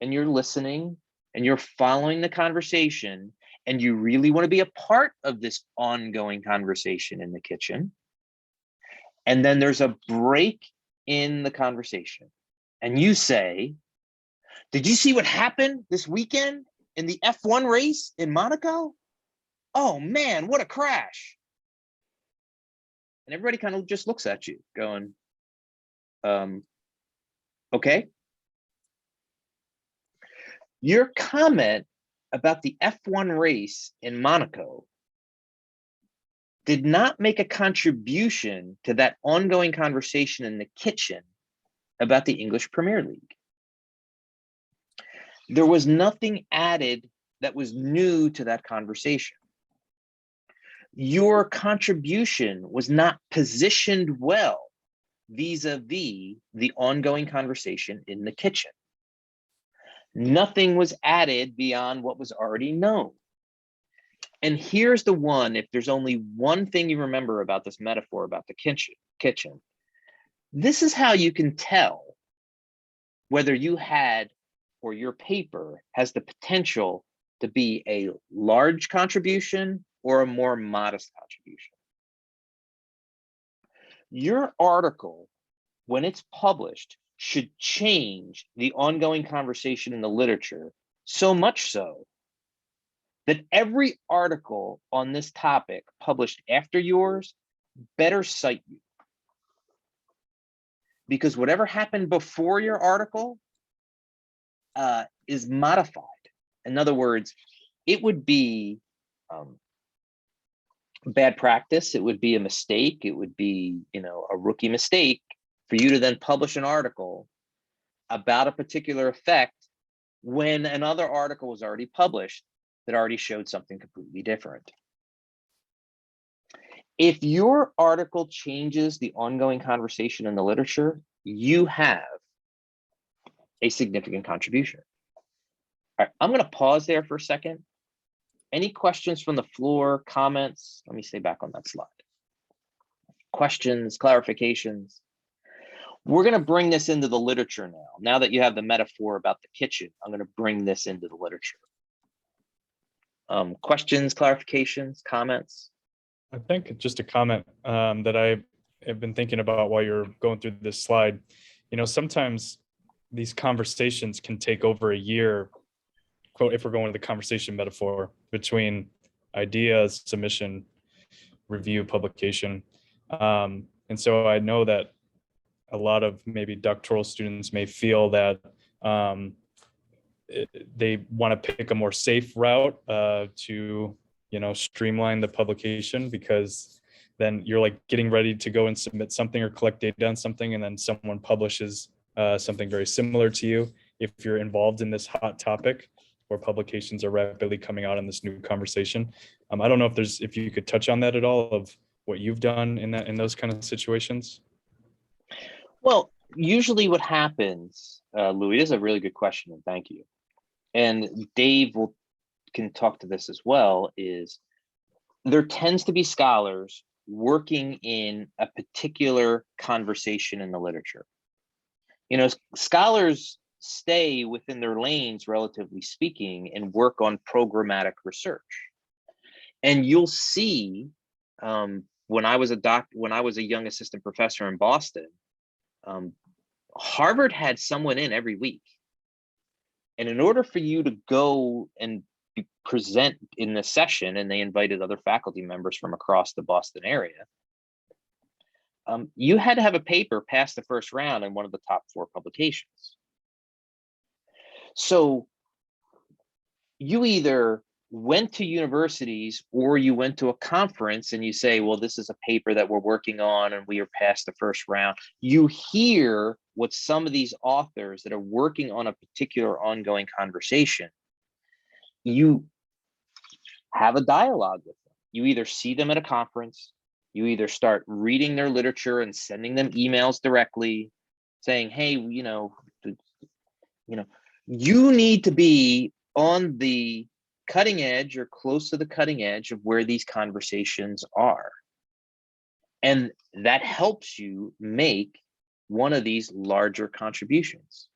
and you're listening and you're following the conversation and you really want to be a part of this ongoing conversation in the kitchen, and then there's a break in the conversation, and you say, did you see what happened this weekend in the F1 race in Monaco? Oh man, what a crash. And everybody kind of just looks at you going, okay. Your comment about the F1 race in Monaco did not make a contribution to that ongoing conversation in the kitchen about the English Premier League. There was nothing added that was new to that conversation. Your contribution was not positioned well vis-a-vis the ongoing conversation in the kitchen. Nothing was added beyond what was already known. And here's the one, if there's only one thing you remember about this metaphor about the kitchen, this is how you can tell whether you had or your paper has the potential to be a large contribution or a more modest contribution. Your article, when it's published, should change the ongoing conversation in the literature, so much so that every article on this topic published after yours better cite you. Because whatever happened before your article is modified. In other words, it would be bad practice. It would be a mistake. It would be, a rookie mistake for you to then publish an article about a particular effect when another article was already published that already showed something completely different. If your article changes the ongoing conversation in the literature, you have a significant contribution. All right, I'm going to pause there for a second. Any questions from the floor, comments? Let me stay back on that slide. Questions, clarifications? We're going to bring this into the literature now. Now that you have the metaphor about the kitchen, I'm going to bring this into the literature. Questions, clarifications, comments? I think just a comment that I have been thinking about while you're going through this slide. Sometimes these conversations can take over a year, quote, if we're going to the conversation metaphor, between ideas, submission, review, publication. And so I know that a lot of maybe doctoral students may feel that they want to pick a more safe route to streamline the publication, because then you're like getting ready to go and submit something or collect data on something, and then someone publishes something very similar to you. If you're involved in this hot topic where publications are rapidly coming out in this new conversation, I don't know if you could touch on that at all, of what you've done in those kind of situations. Well, usually what happens, Louis, this is a really good question, and thank you. And Dave can talk to this as well, is there tends to be scholars working in a particular conversation in the literature. Scholars stay within their lanes, relatively speaking, and work on programmatic research. And you'll see, when I was a young assistant professor in Boston, Harvard had someone in every week. And in order for you to go and present in the session, and they invited other faculty members from across the Boston area, you had to have a paper pass the first round in one of the top 4 publications. So you either went to universities or you went to a conference and you say, well, this is a paper that we're working on and we are past the first round. You hear what some of these authors that are working on a particular ongoing conversation, you have a dialogue with them. You either see them at a conference, you either start reading their literature and sending them emails directly saying, hey, you need to be on the cutting edge or close to the cutting edge of where these conversations are. And that helps you make one of these larger contributions,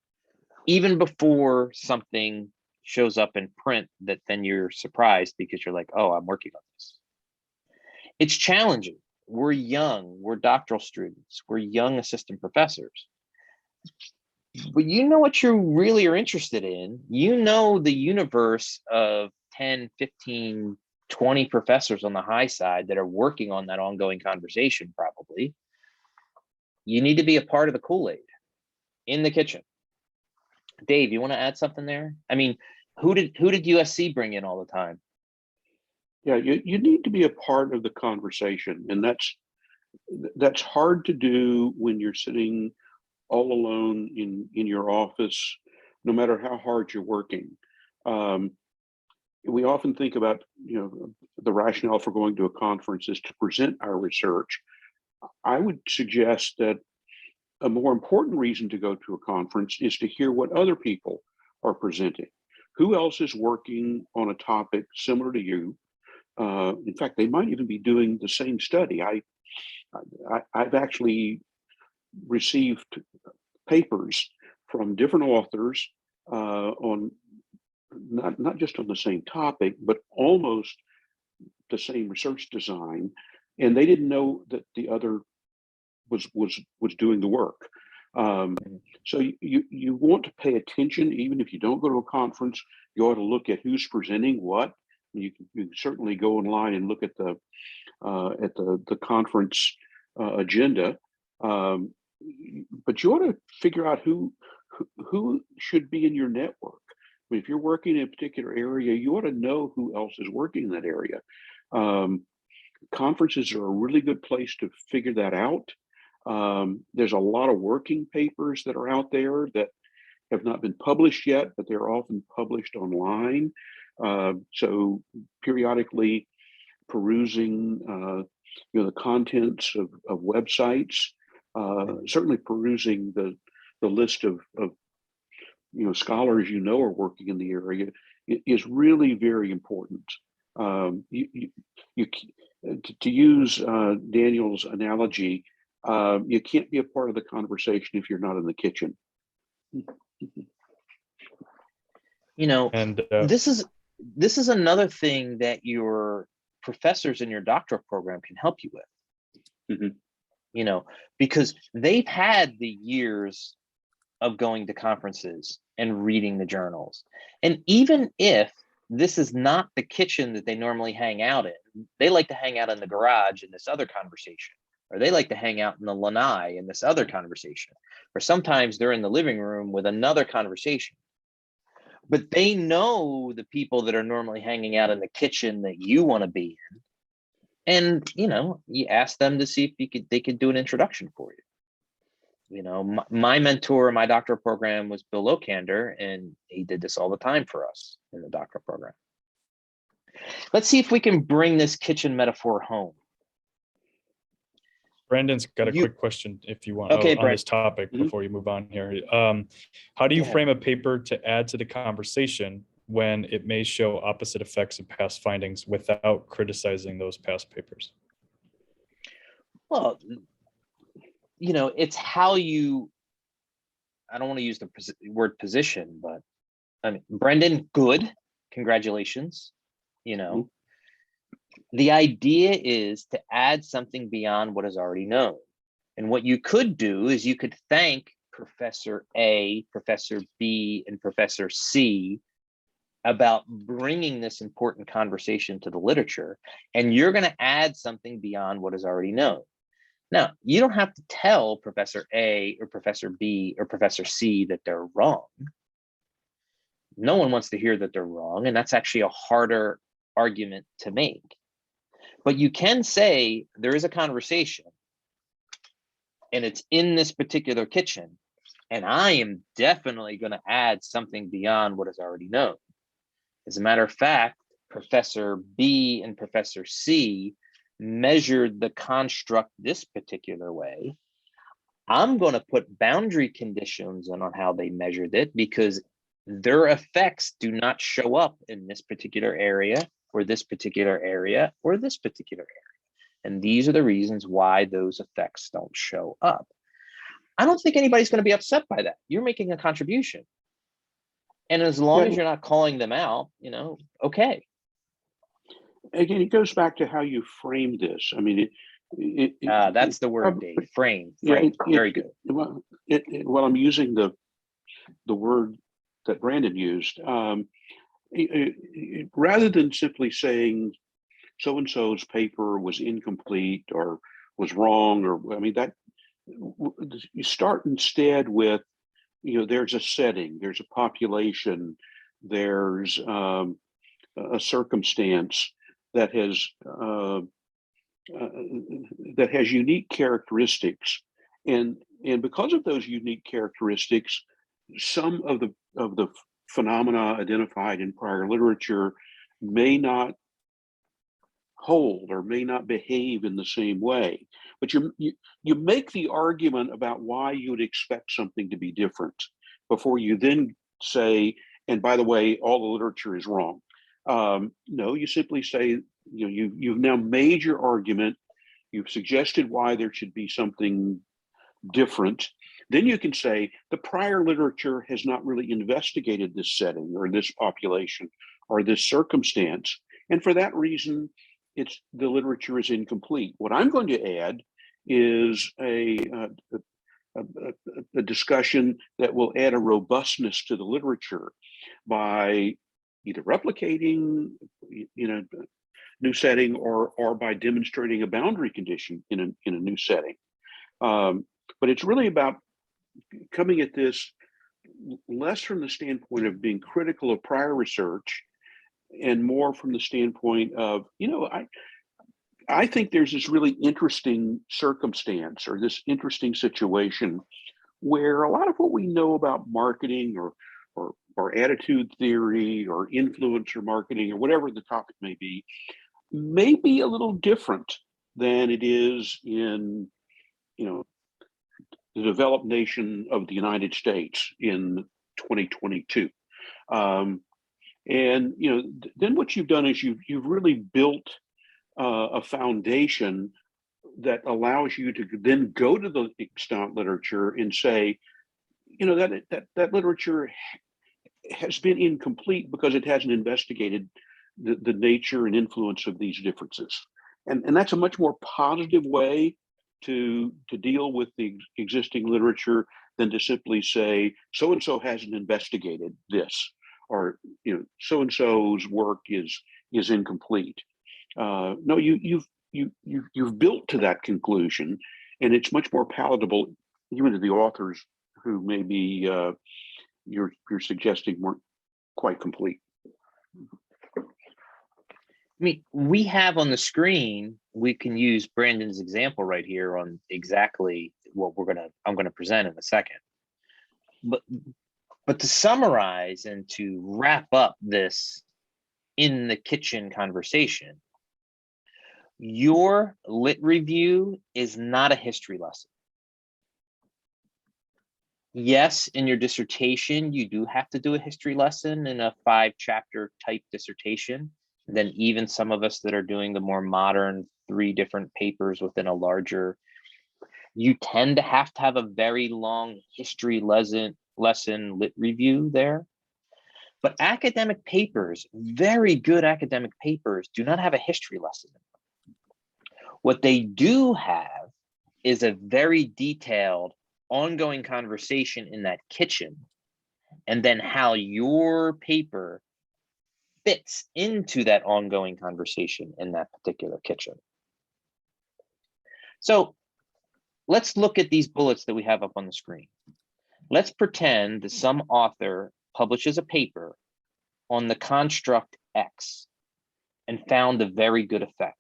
even before something shows up in print that then you're surprised because you're like, oh, I'm working on this. It's challenging. We're young, we're doctoral students, we're young assistant professors. But you know what you really are interested in. You know the universe of 10, 15, 20 professors on the high side that are working on that ongoing conversation probably. You need to be a part of the Kool-Aid in the kitchen. Dave, you want to add something there? I mean, who did USC bring in all the time? Yeah, you need to be a part of the conversation, and that's hard to do when you're sitting all alone in your office, no matter how hard you're working. We often think about, the rationale for going to a conference is to present our research. I would suggest that a more important reason to go to a conference is to hear what other people are presenting. Who else is working on a topic similar to you? In fact, they might even be doing the same study. I've actually received papers from different authors on not just on the same topic, but almost the same research design, and they didn't know that the other was doing the work. So you want to pay attention, even if you don't go to a conference. You ought to look at who's presenting what. You can certainly go online and look at the conference agenda, but you ought to figure out who should be in your network. I mean, if you're working in a particular area, you ought to know who else is working in that area. Conferences are a really good place to figure that out. There's a lot of working papers that are out there that have not been published yet, but they're often published online. So periodically perusing, the contents of websites, certainly perusing the list of scholars are working in the area is really very important. To use Daniel's analogy, you can't be a part of the conversation if you're not in the kitchen. And this is another thing that your professors in your doctoral program can help you with. Mm-hmm. Because they've had the years of going to conferences and reading the journals. And even if this is not the kitchen that they normally hang out in, they like to hang out in the garage in this other conversation, or they like to hang out in the lanai in this other conversation, or sometimes they're in the living room with another conversation. But they know the people that are normally hanging out in the kitchen that you want to be in. And, you ask them to see if they could do an introduction for you. My mentor in my doctoral program was Bill Locander, and he did this all the time for us in the doctoral program. Let's see if we can bring this kitchen metaphor home. Brandon's got a quick question if you want on this topic before you move on here. How do you frame a paper to add to the conversation when it may show opposite effects of past findings without criticizing those past papers? Well, it's how I don't want to use the word position, but I mean, Brendan, good, congratulations. The idea is to add something beyond what is already known. And what you could do is you could thank Professor A, Professor B, and Professor C about bringing this important conversation to the literature, and you're going to add something beyond what is already known. Now, you don't have to tell Professor A or Professor B or Professor C that they're wrong. No one wants to hear that they're wrong, and that's actually a harder argument to make. But you can say there is a conversation, and it's in this particular kitchen, and I am definitely going to add something beyond what is already known. As a matter of fact, Professor B and Professor C measured the construct this particular way. I'm going to put boundary conditions on how they measured it because their effects do not show up in this particular area or this particular area or this particular area. And these are the reasons why those effects don't show up. I don't think anybody's going to be upset by that. You're making a contribution. And as long as Yeah. you're not calling them out, okay. Again, it goes back to how you frame this. I mean, That's the word, Dave. Frame. yeah, Very good. Well, I'm using the word that Brandon used. Rather than simply saying so and so's paper was incomplete or was wrong, or I mean that you start instead with, there's a setting, there's a population, there's a circumstance that has unique characteristics, and because of those unique characteristics, some of the phenomena identified in prior literature may not hold or may not behave in the same way. But you make the argument about why you would expect something to be different before you then say, and by the way, all the literature is wrong. No, you simply say, you've now made your argument. You've suggested why there should be something different. Then you can say the prior literature has not really investigated this setting or this population or this circumstance, and for that reason, the literature is incomplete. What I'm going to add is a discussion that will add a robustness to the literature by either replicating, new setting, or by demonstrating a boundary condition in a new setting. But it's really about coming at this less from the standpoint of being critical of prior research and more from the standpoint of, I think there's this really interesting circumstance or this interesting situation where a lot of what we know about marketing or attitude theory or influencer marketing or whatever the topic may be a little different than it is in, the developed nation of the United States in 2022. And then what you've done is you've really built a foundation that allows you to then go to the extant literature and say, that literature has been incomplete because it hasn't investigated the nature and influence of these differences. And that's a much more positive way to deal with the existing literature than to simply say, so and so hasn't investigated this, or so and so's work is incomplete. No, you've built to that conclusion, and it's much more palatable even to the authors who maybe you're suggesting weren't quite complete. I mean, we have on the screen, we can use Brandon's example right here on exactly what I'm gonna present in a second. But to summarize and to wrap up this in the kitchen conversation, your lit review is not a history lesson. Yes, in your dissertation, you do have to do a history lesson in a 5-chapter type dissertation. Then even some of us that are doing the more modern 3 different papers within a larger, you tend to have a very long history lesson lit review there. But academic papers, very good academic papers, do not have a history lesson. What they do have is a very detailed ongoing conversation in that kitchen, and then how your paper fits into that ongoing conversation in that particular kitchen. So let's look at these bullets that we have up on the screen. Let's pretend that some author publishes a paper on the construct X and found a very good effect,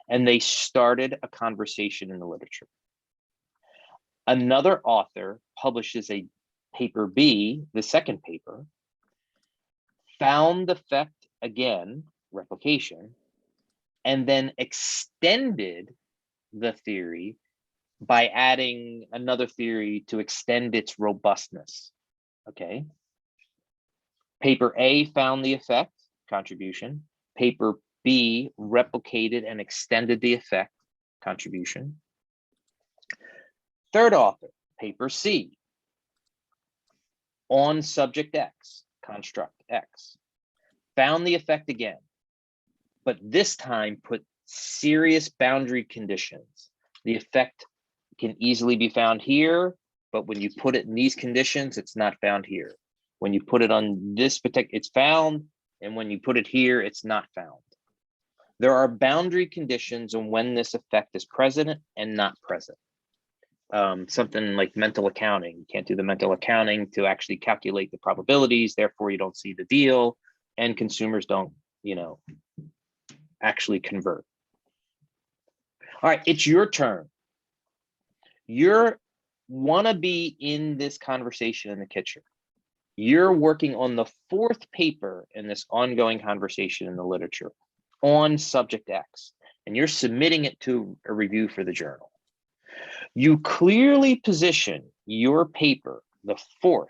and they started a conversation in the literature. Another author publishes a paper B, the second paper, found the effect again, replication, and then extended the theory by adding another theory to extend its robustness. Okay. Paper A found the effect, contribution. Paper B replicated and extended the effect, contribution. Third author, paper C, on subject X, construct X. Found the effect again, but this time put serious boundary conditions. The effect can easily be found here, but when you put it in these conditions, it's not found here. When you put it on this particular, it's found, and when you put it here, it's not found. There are boundary conditions on when this effect is present and not present. Something like mental accounting. You can't do the mental accounting to actually calculate the probabilities, therefore you don't see the deal, and consumers don't, actually convert. All right, it's your turn. You want to be in this conversation in the kitchen. You're working on the 4th paper in this ongoing conversation in the literature on subject X, and you're submitting it to a review for the journal. You clearly position your paper, the 4th,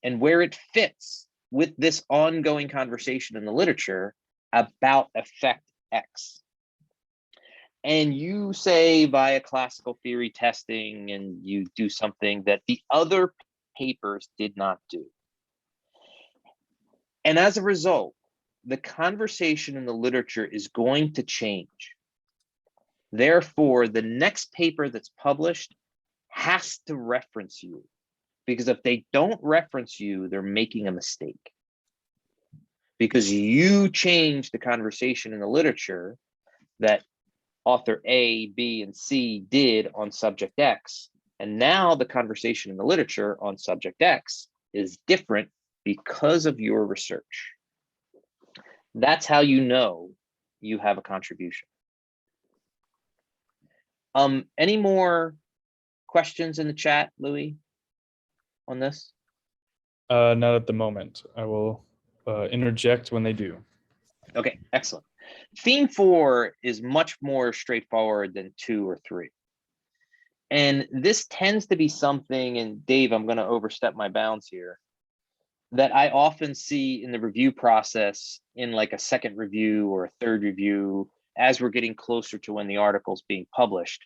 and where it fits with this ongoing conversation in the literature about effect X. And you say via classical theory testing, and you do something that the other papers did not do. And as a result, the conversation in the literature is going to change. Therefore, the next paper that's published has to reference you, because if they don't reference you, they're making a mistake. Because you changed the conversation in the literature that author A, B, and C did on subject X. And now the conversation in the literature on subject X is different because of your research. That's how you know you have a contribution. Any more questions in the chat, Louis, on this? Not at the moment. I will interject when they do. Okay, excellent. Theme 4 is much more straightforward than 2 or 3. And this tends to be something, and Dave, I'm going to overstep my bounds here, that I often see in the review process in like a second review or a third review as we're getting closer to when the article's being published,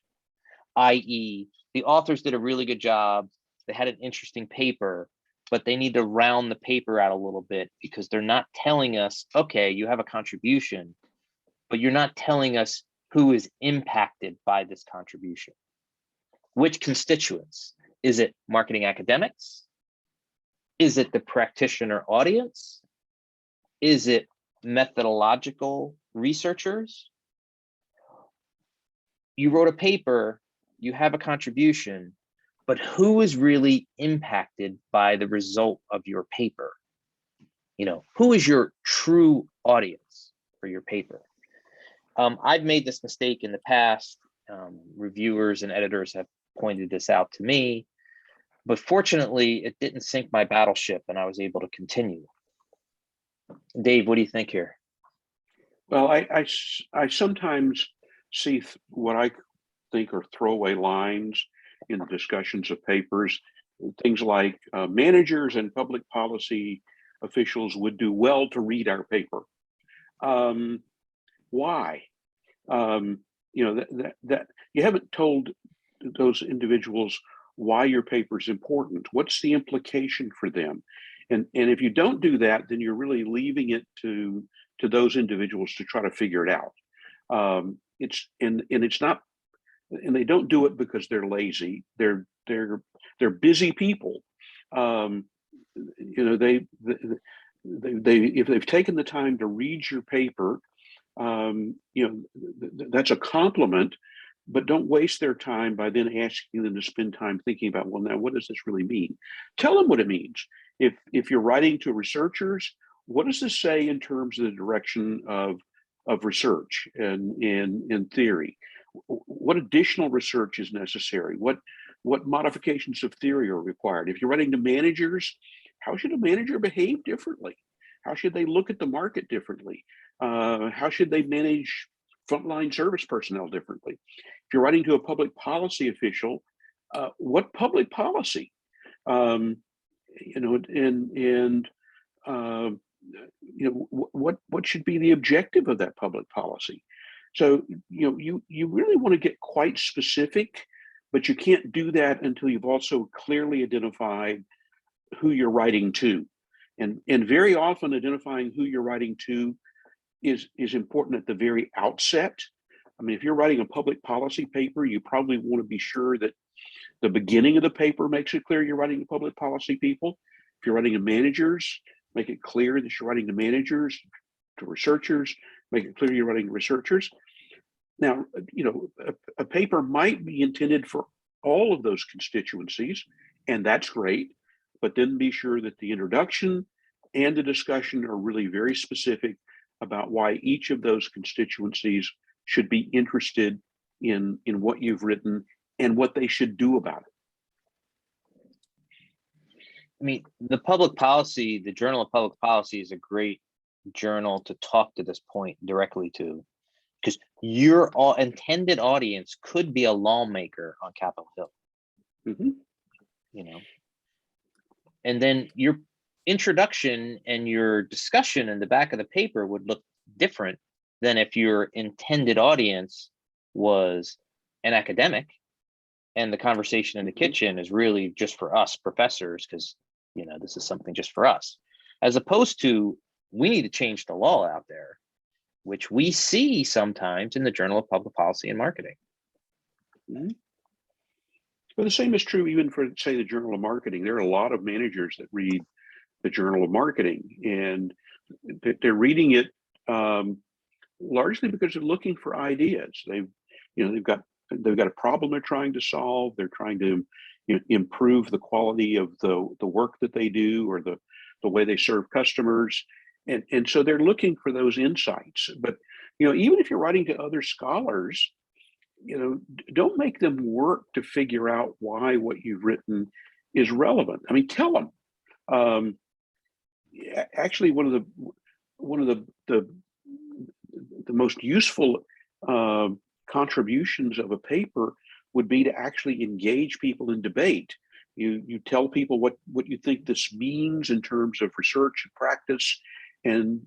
i.e. the authors did a really good job, they had an interesting paper, but they need to round the paper out a little bit because they're not telling us, okay, you have a contribution, but you're not telling us who is impacted by this contribution. Which constituents? Is it marketing academics? Is it the practitioner audience? Is it methodological researchers? You wrote a paper, you have a contribution, but who is really impacted by the result of your paper? Who is your true audience for your paper? I've made this mistake in the past. Reviewers and editors have pointed this out to me, but fortunately it didn't sink my battleship and I was able to continue. Dave, what do you think here? Well, I sometimes see what I think are throwaway lines in the discussions of papers, things like managers and public policy officials would do well to read our paper. Why? That you haven't told those individuals why your paper is important. What's the implication for them? And if you don't do that, then you're really leaving it to those individuals to try to figure it out. It's not, and they don't do it because they're lazy. They're busy people. They if they've taken the time to read your paper, that's a compliment. But don't waste their time by then asking them to spend time thinking about, well, now what does this really mean? Tell them what it means. If you're writing to researchers, what does this say in terms of the direction of research and in theory? What additional research is necessary? What modifications of theory are required? If you're writing to managers, how should a manager behave differently? How should they look at the market differently? How should they manage frontline service personnel differently? If you're writing to a public policy official, what public policy? What should be the objective of that public policy? So you really want to get quite specific, but you can't do that until you've also clearly identified who you're writing to. And very often identifying who you're writing to is important at the very outset. I mean, if you're writing a public policy paper, you probably want to be sure that the beginning of the paper makes it clear you're writing to public policy people. If you're writing to managers, make it clear that you're writing to managers, to researchers, make it clear you're writing to researchers. Now, you know, a paper might be intended for all of those constituencies, and that's great, but then be sure that the introduction and the discussion are really very specific about why each of those constituencies should be interested in what you've written and what they should do about it. I mean, the public policy, the Journal of Public Policy is a great journal to talk to this point directly to, because your intended audience could be a lawmaker on Capitol Hill. Mm-hmm. You know, and then your introduction and your discussion in the back of the paper would look different than if your intended audience was an academic and the conversation in the kitchen is really just for us professors, because, you know, this is something just for us, as opposed to we need to change the law out there, which we see sometimes in the Journal of Public Policy and Marketing. Mm-hmm. But the same is true even for, say, the Journal of Marketing. There are a lot of managers that read the Journal of Marketing, and they're reading it largely because they're looking for ideas. They've got a problem they're trying to solve. They're trying to, you know, improve the quality of the work that they do, or the way they serve customers, and so they're looking for those insights. But, you know, even if you're writing to other scholars, you know, don't make them work to figure out why what you've written is relevant. I mean, tell them. Actually, one of the most useful contributions of a paper would be to actually engage people in debate. You tell people what you think this means in terms of research and practice, and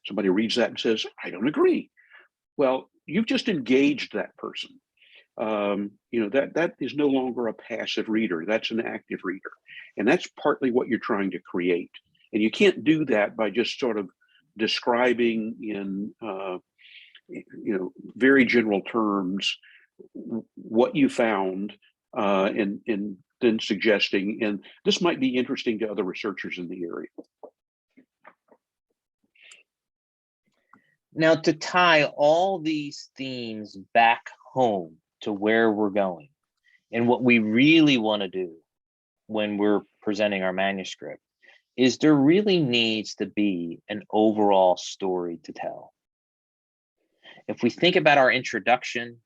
somebody reads that and says, "I don't agree." Well, you've just engaged that person. You know, that is no longer a passive reader. That's an active reader, and that's partly what you're trying to create. And you can't do that by just sort of describing in you know, very general terms what you found, and then suggesting, and this might be interesting to other researchers in the area. Now, to tie all these themes back home to where we're going and what we really want to do when we're presenting our manuscript, is there really needs to be an overall story to tell. If we think about our introduction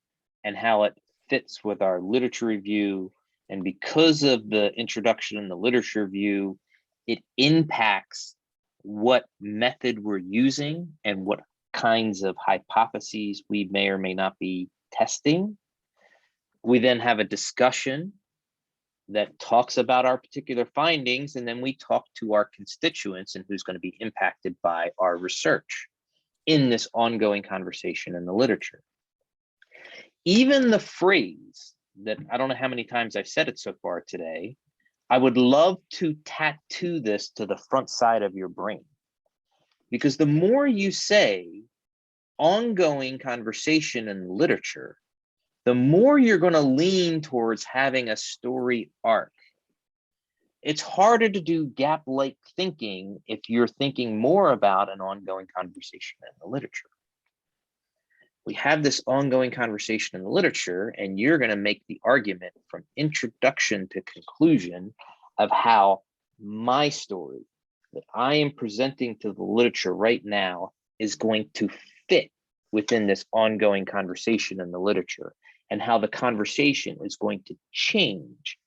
and how it fits with our literature review, and because of the introduction and the literature review, it impacts what method we're using and what kinds of hypotheses we may or may not be testing. We then have a discussion that talks about our particular findings, and then we talk to our constituents and who's going to be impacted by our research in this ongoing conversation in the literature. Even the phrase that, I don't know how many times I've said it so far today, I would love to tattoo this to the front side of your brain, because the more you say ongoing conversation in literature, the more you're going to lean towards having a story arc. It's harder to do gap-like thinking if you're thinking more about an ongoing conversation in the literature. We have this ongoing conversation in the literature, and you're going to make the argument from introduction to conclusion of how my story that I am presenting to the literature right now is going to fit within this ongoing conversation in the literature, and how the conversation is going to change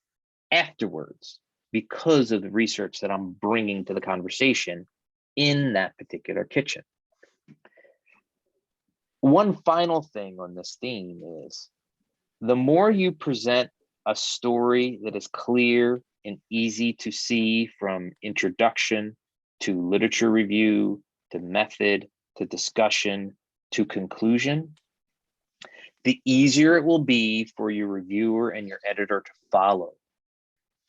afterwards because of the research that I'm bringing to the conversation in that particular kitchen. One final thing on this theme is, the more you present a story that is clear and easy to see from introduction to literature review, to method, to discussion, to conclusion, the easier it will be for your reviewer and your editor to follow.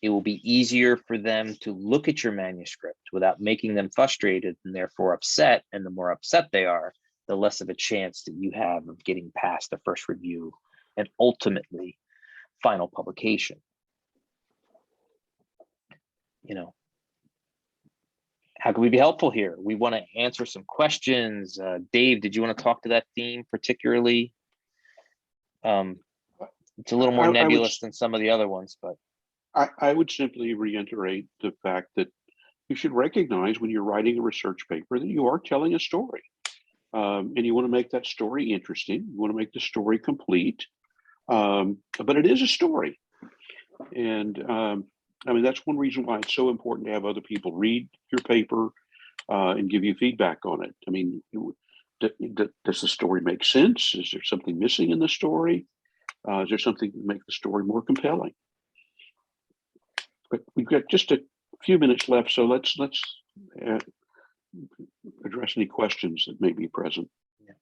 It will be easier for them to look at your manuscript without making them frustrated and therefore upset. And the more upset they are, the less of a chance that you have of getting past the first review and ultimately final publication. You know, how can we be helpful here? We want to answer some questions. Dave, did you want to talk to that theme particularly? It's a little more nebulous than some of the other ones, but I would simply reiterate the fact that you should recognize when you're writing a research paper that you are telling a story. And you want to make that story interesting. You want to make the story complete. But it is a story. And I mean, that's one reason why it's so important to have other people read your paper and give you feedback on it. I mean, does the story make sense? Is there something missing in the story? Is there something to make the story more compelling? But we've got just a few minutes left, so let's address any questions that may be present. yeah.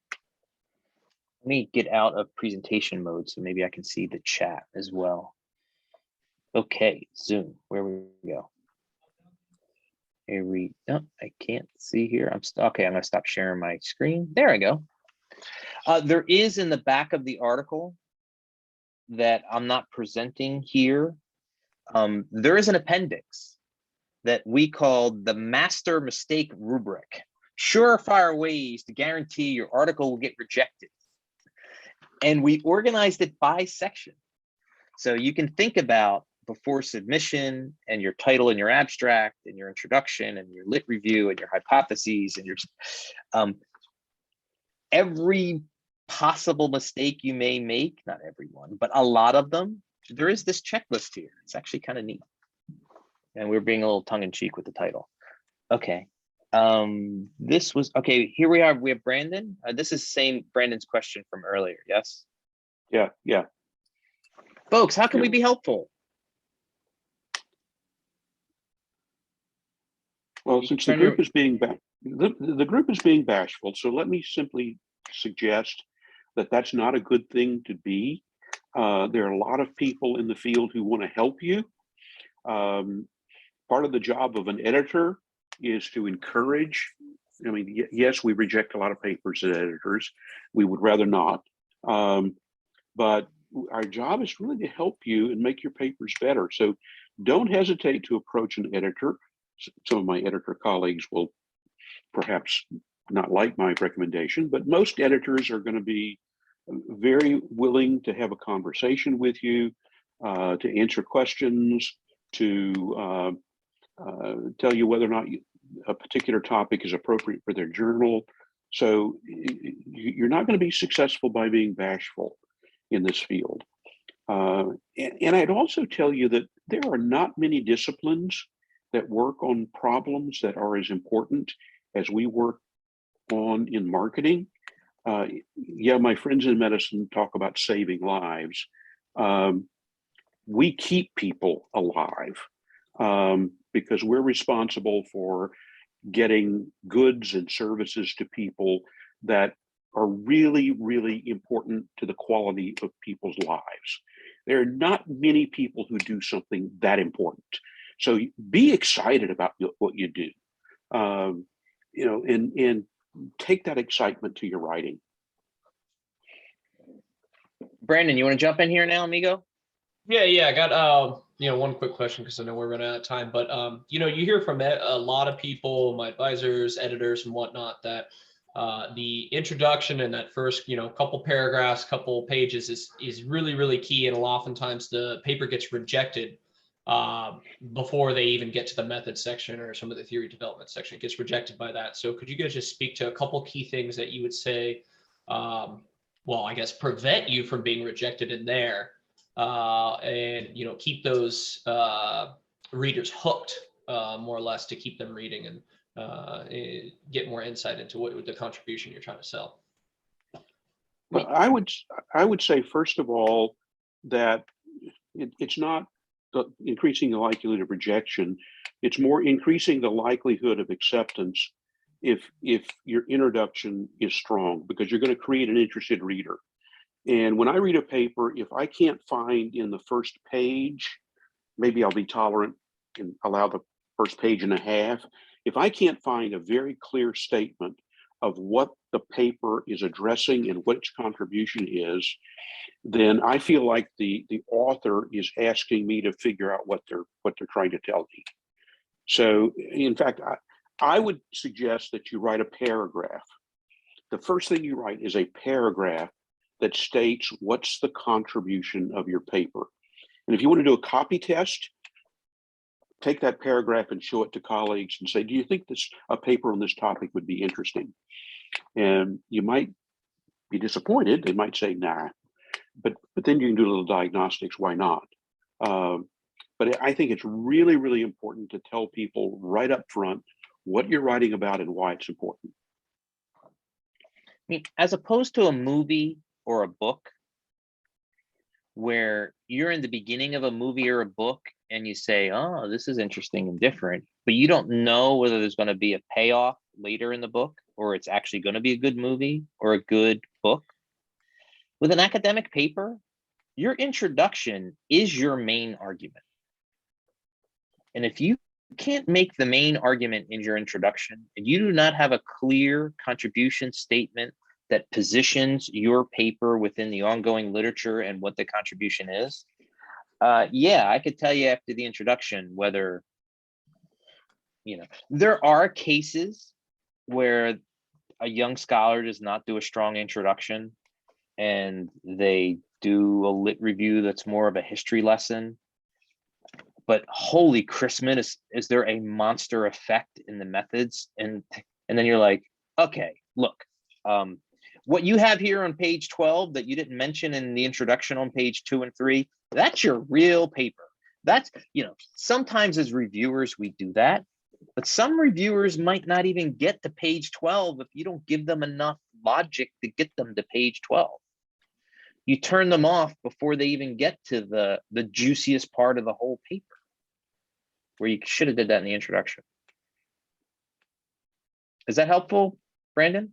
Let me get out of presentation mode so maybe I can see the chat as well. Okay, Zoom, where we go? Here we, no, I can't see here. Okay, I'm gonna stop sharing my screen. There I go. There is in the back of the article that I'm not presenting here. There is an appendix that we call the master mistake rubric. Surefire ways to guarantee your article will get rejected. And we organized it by section. So you can think about before submission and your title and your abstract and your introduction and your lit review and your hypotheses and your every possible mistake you may make, not everyone, but a lot of them, there is this checklist here. It's actually kind of neat. And we're being a little tongue in cheek with the title. Okay. This was, okay, here we are. We have Brandon. This is the same Brandon's question from earlier. Yes. Yeah. Folks, how can we be helpful? Well, since the group is being the group is being bashful, so let me simply suggest that that's not a good thing to be. There are a lot of people in the field who want to help you. Part of the job of an editor is to encourage. I mean, yes, we reject a lot of papers as editors. We would rather not. But our job is really to help you and make your papers better. So don't hesitate to approach an editor. Some of my editor colleagues will perhaps not like my recommendation, but most editors are going to be very willing to have a conversation with you, to answer questions, to tell you whether or not a particular topic is appropriate for their journal. So you're not going to be successful by being bashful in this field. And I'd also tell you that there are not many disciplines that work on problems that are as important as we work on in marketing. Yeah, my friends in medicine talk about saving lives. We keep people alive because we're responsible for getting goods and services to people that are really, really important to the quality of people's lives. There are not many people who do something that important. So be excited about what you do, and take that excitement to your writing. Brandon, you want to jump in here now, amigo? Yeah. I got one quick question because I know we're running out of time. But you hear from a lot of people, my advisors, editors, and whatnot, that the introduction and that first couple paragraphs, couple pages is really, really key, and oftentimes the paper gets rejected before they even get to the method section or some of the theory development section. It gets rejected by that. So could you guys just speak to a couple key things that you would say, I guess prevent you from being rejected in there, and keep those readers hooked, more or less, to keep them reading and get more insight into what the contribution you're trying to sell? Well, I would say, first of all, that it's not increasing the likelihood of rejection. It's more increasing the likelihood of acceptance if your introduction is strong, because you're going to create an interested reader. And when I read a paper, if I can't find in the first page maybe I'll be tolerant and allow the first page and a half. If I can't find a very clear statement of what the paper is addressing and what its contribution is, then I feel like the author is asking me to figure out what they're trying to tell me. So in fact, I would suggest that you write a paragraph. The first thing you write is a paragraph that states what's the contribution of your paper. And if you want to do a copy test, take that paragraph and show it to colleagues and say, do you think a paper on this topic would be interesting? And you might be disappointed. They might say, nah, but then you can do a little diagnostics. Why not? But I think it's really, really important to tell people right up front what you're writing about and why it's important. I mean, as opposed to a movie or a book, where you're in the beginning of a movie or a book and you say, oh, this is interesting and different, but you don't know whether there's going to be a payoff later in the book, or it's actually going to be a good movie or a good book. With an academic paper, your introduction is your main argument. And if you can't make the main argument in your introduction, and you do not have a clear contribution statement that positions your paper within the ongoing literature and what the contribution is, yeah, I could tell you after the introduction whether, there are cases where a young scholar does not do a strong introduction and they do a lit review that's more of a history lesson. But holy Christmas, is there a monster effect in the methods? And then you're like, okay, look, what you have here on page 12 that you didn't mention in the introduction on page 2 and 3, that's your real paper. That's, sometimes as reviewers, we do that, but some reviewers might not even get to page 12 if you don't give them enough logic to get them to page 12. You turn them off before they even get to the juiciest part of the whole paper, where you should have did that in the introduction. Is that helpful, Brandon?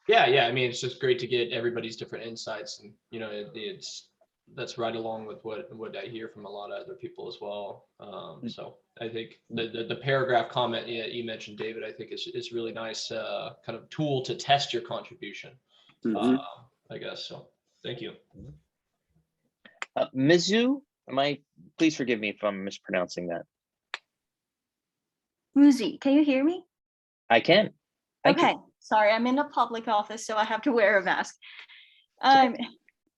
Yeah. I mean, it's just great to get everybody's different insights, and that's right along with what I hear from a lot of other people as well. So I think the paragraph comment you mentioned, David, I think is really nice kind of tool to test your contribution. I guess so. Thank you. Mizu, please forgive me if I'm mispronouncing that. Muzi, can you hear me? I can. Thank okay, you. Sorry, I'm in a public office, so I have to wear a mask.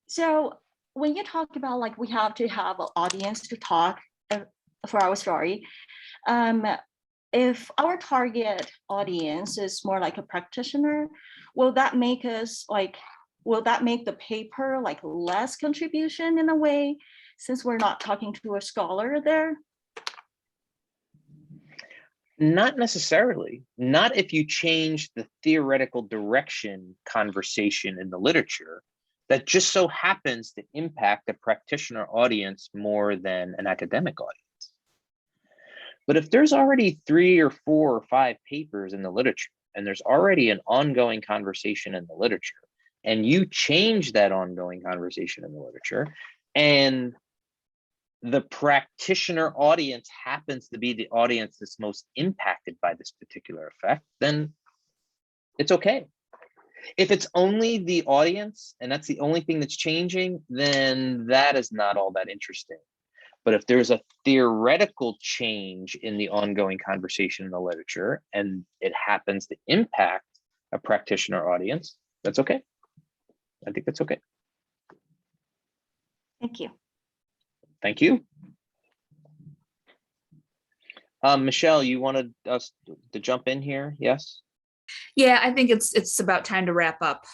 So when you talk about like we have to have an audience to talk for our story, if our target audience is more like a practitioner, will that make the paper like less contribution in a way, since we're not talking to a scholar there? Not necessarily. Not if you change the theoretical direction conversation in the literature that just so happens to impact a practitioner audience more than an academic audience. But if there's already 3 or 4 or 5 papers in the literature, and there's already an ongoing conversation in the literature, and you change that ongoing conversation in the literature, and the practitioner audience happens to be the audience that's most impacted by this particular effect, then it's okay. If it's only the audience and that's the only thing that's changing, then that is not all that interesting. But if there's a theoretical change in the ongoing conversation in the literature and it happens to impact a practitioner audience, that's okay. I think that's okay. Thank you. Thank you. Michelle, you wanted us to jump in here? Yes? Yeah, I think it's about time to wrap up.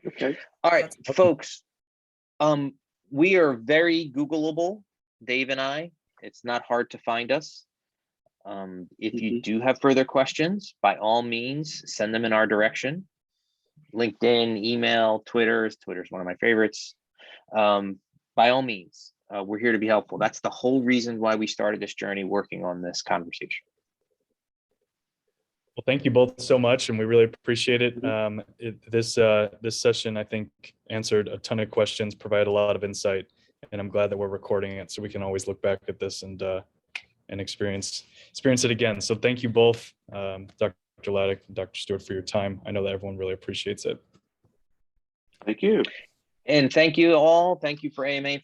Okay. All right, folks. We are very Googleable, Dave and I. It's not hard to find us. If you do have further questions, by all means, send them in our direction. LinkedIn, email, Twitter's one of my favorites. By all means, we're here to be helpful. That's the whole reason why we started this journey working on this conversation. Well, thank you both so much, and we really appreciate it. This session, I think, answered a ton of questions, provided a lot of insight, and I'm glad that we're recording it so we can always look back at this and experience it again. So thank you both, Dr. Ladik and Dr. Stewart, for your time. I know that everyone really appreciates it. Thank you. And thank you all. Thank you for AMA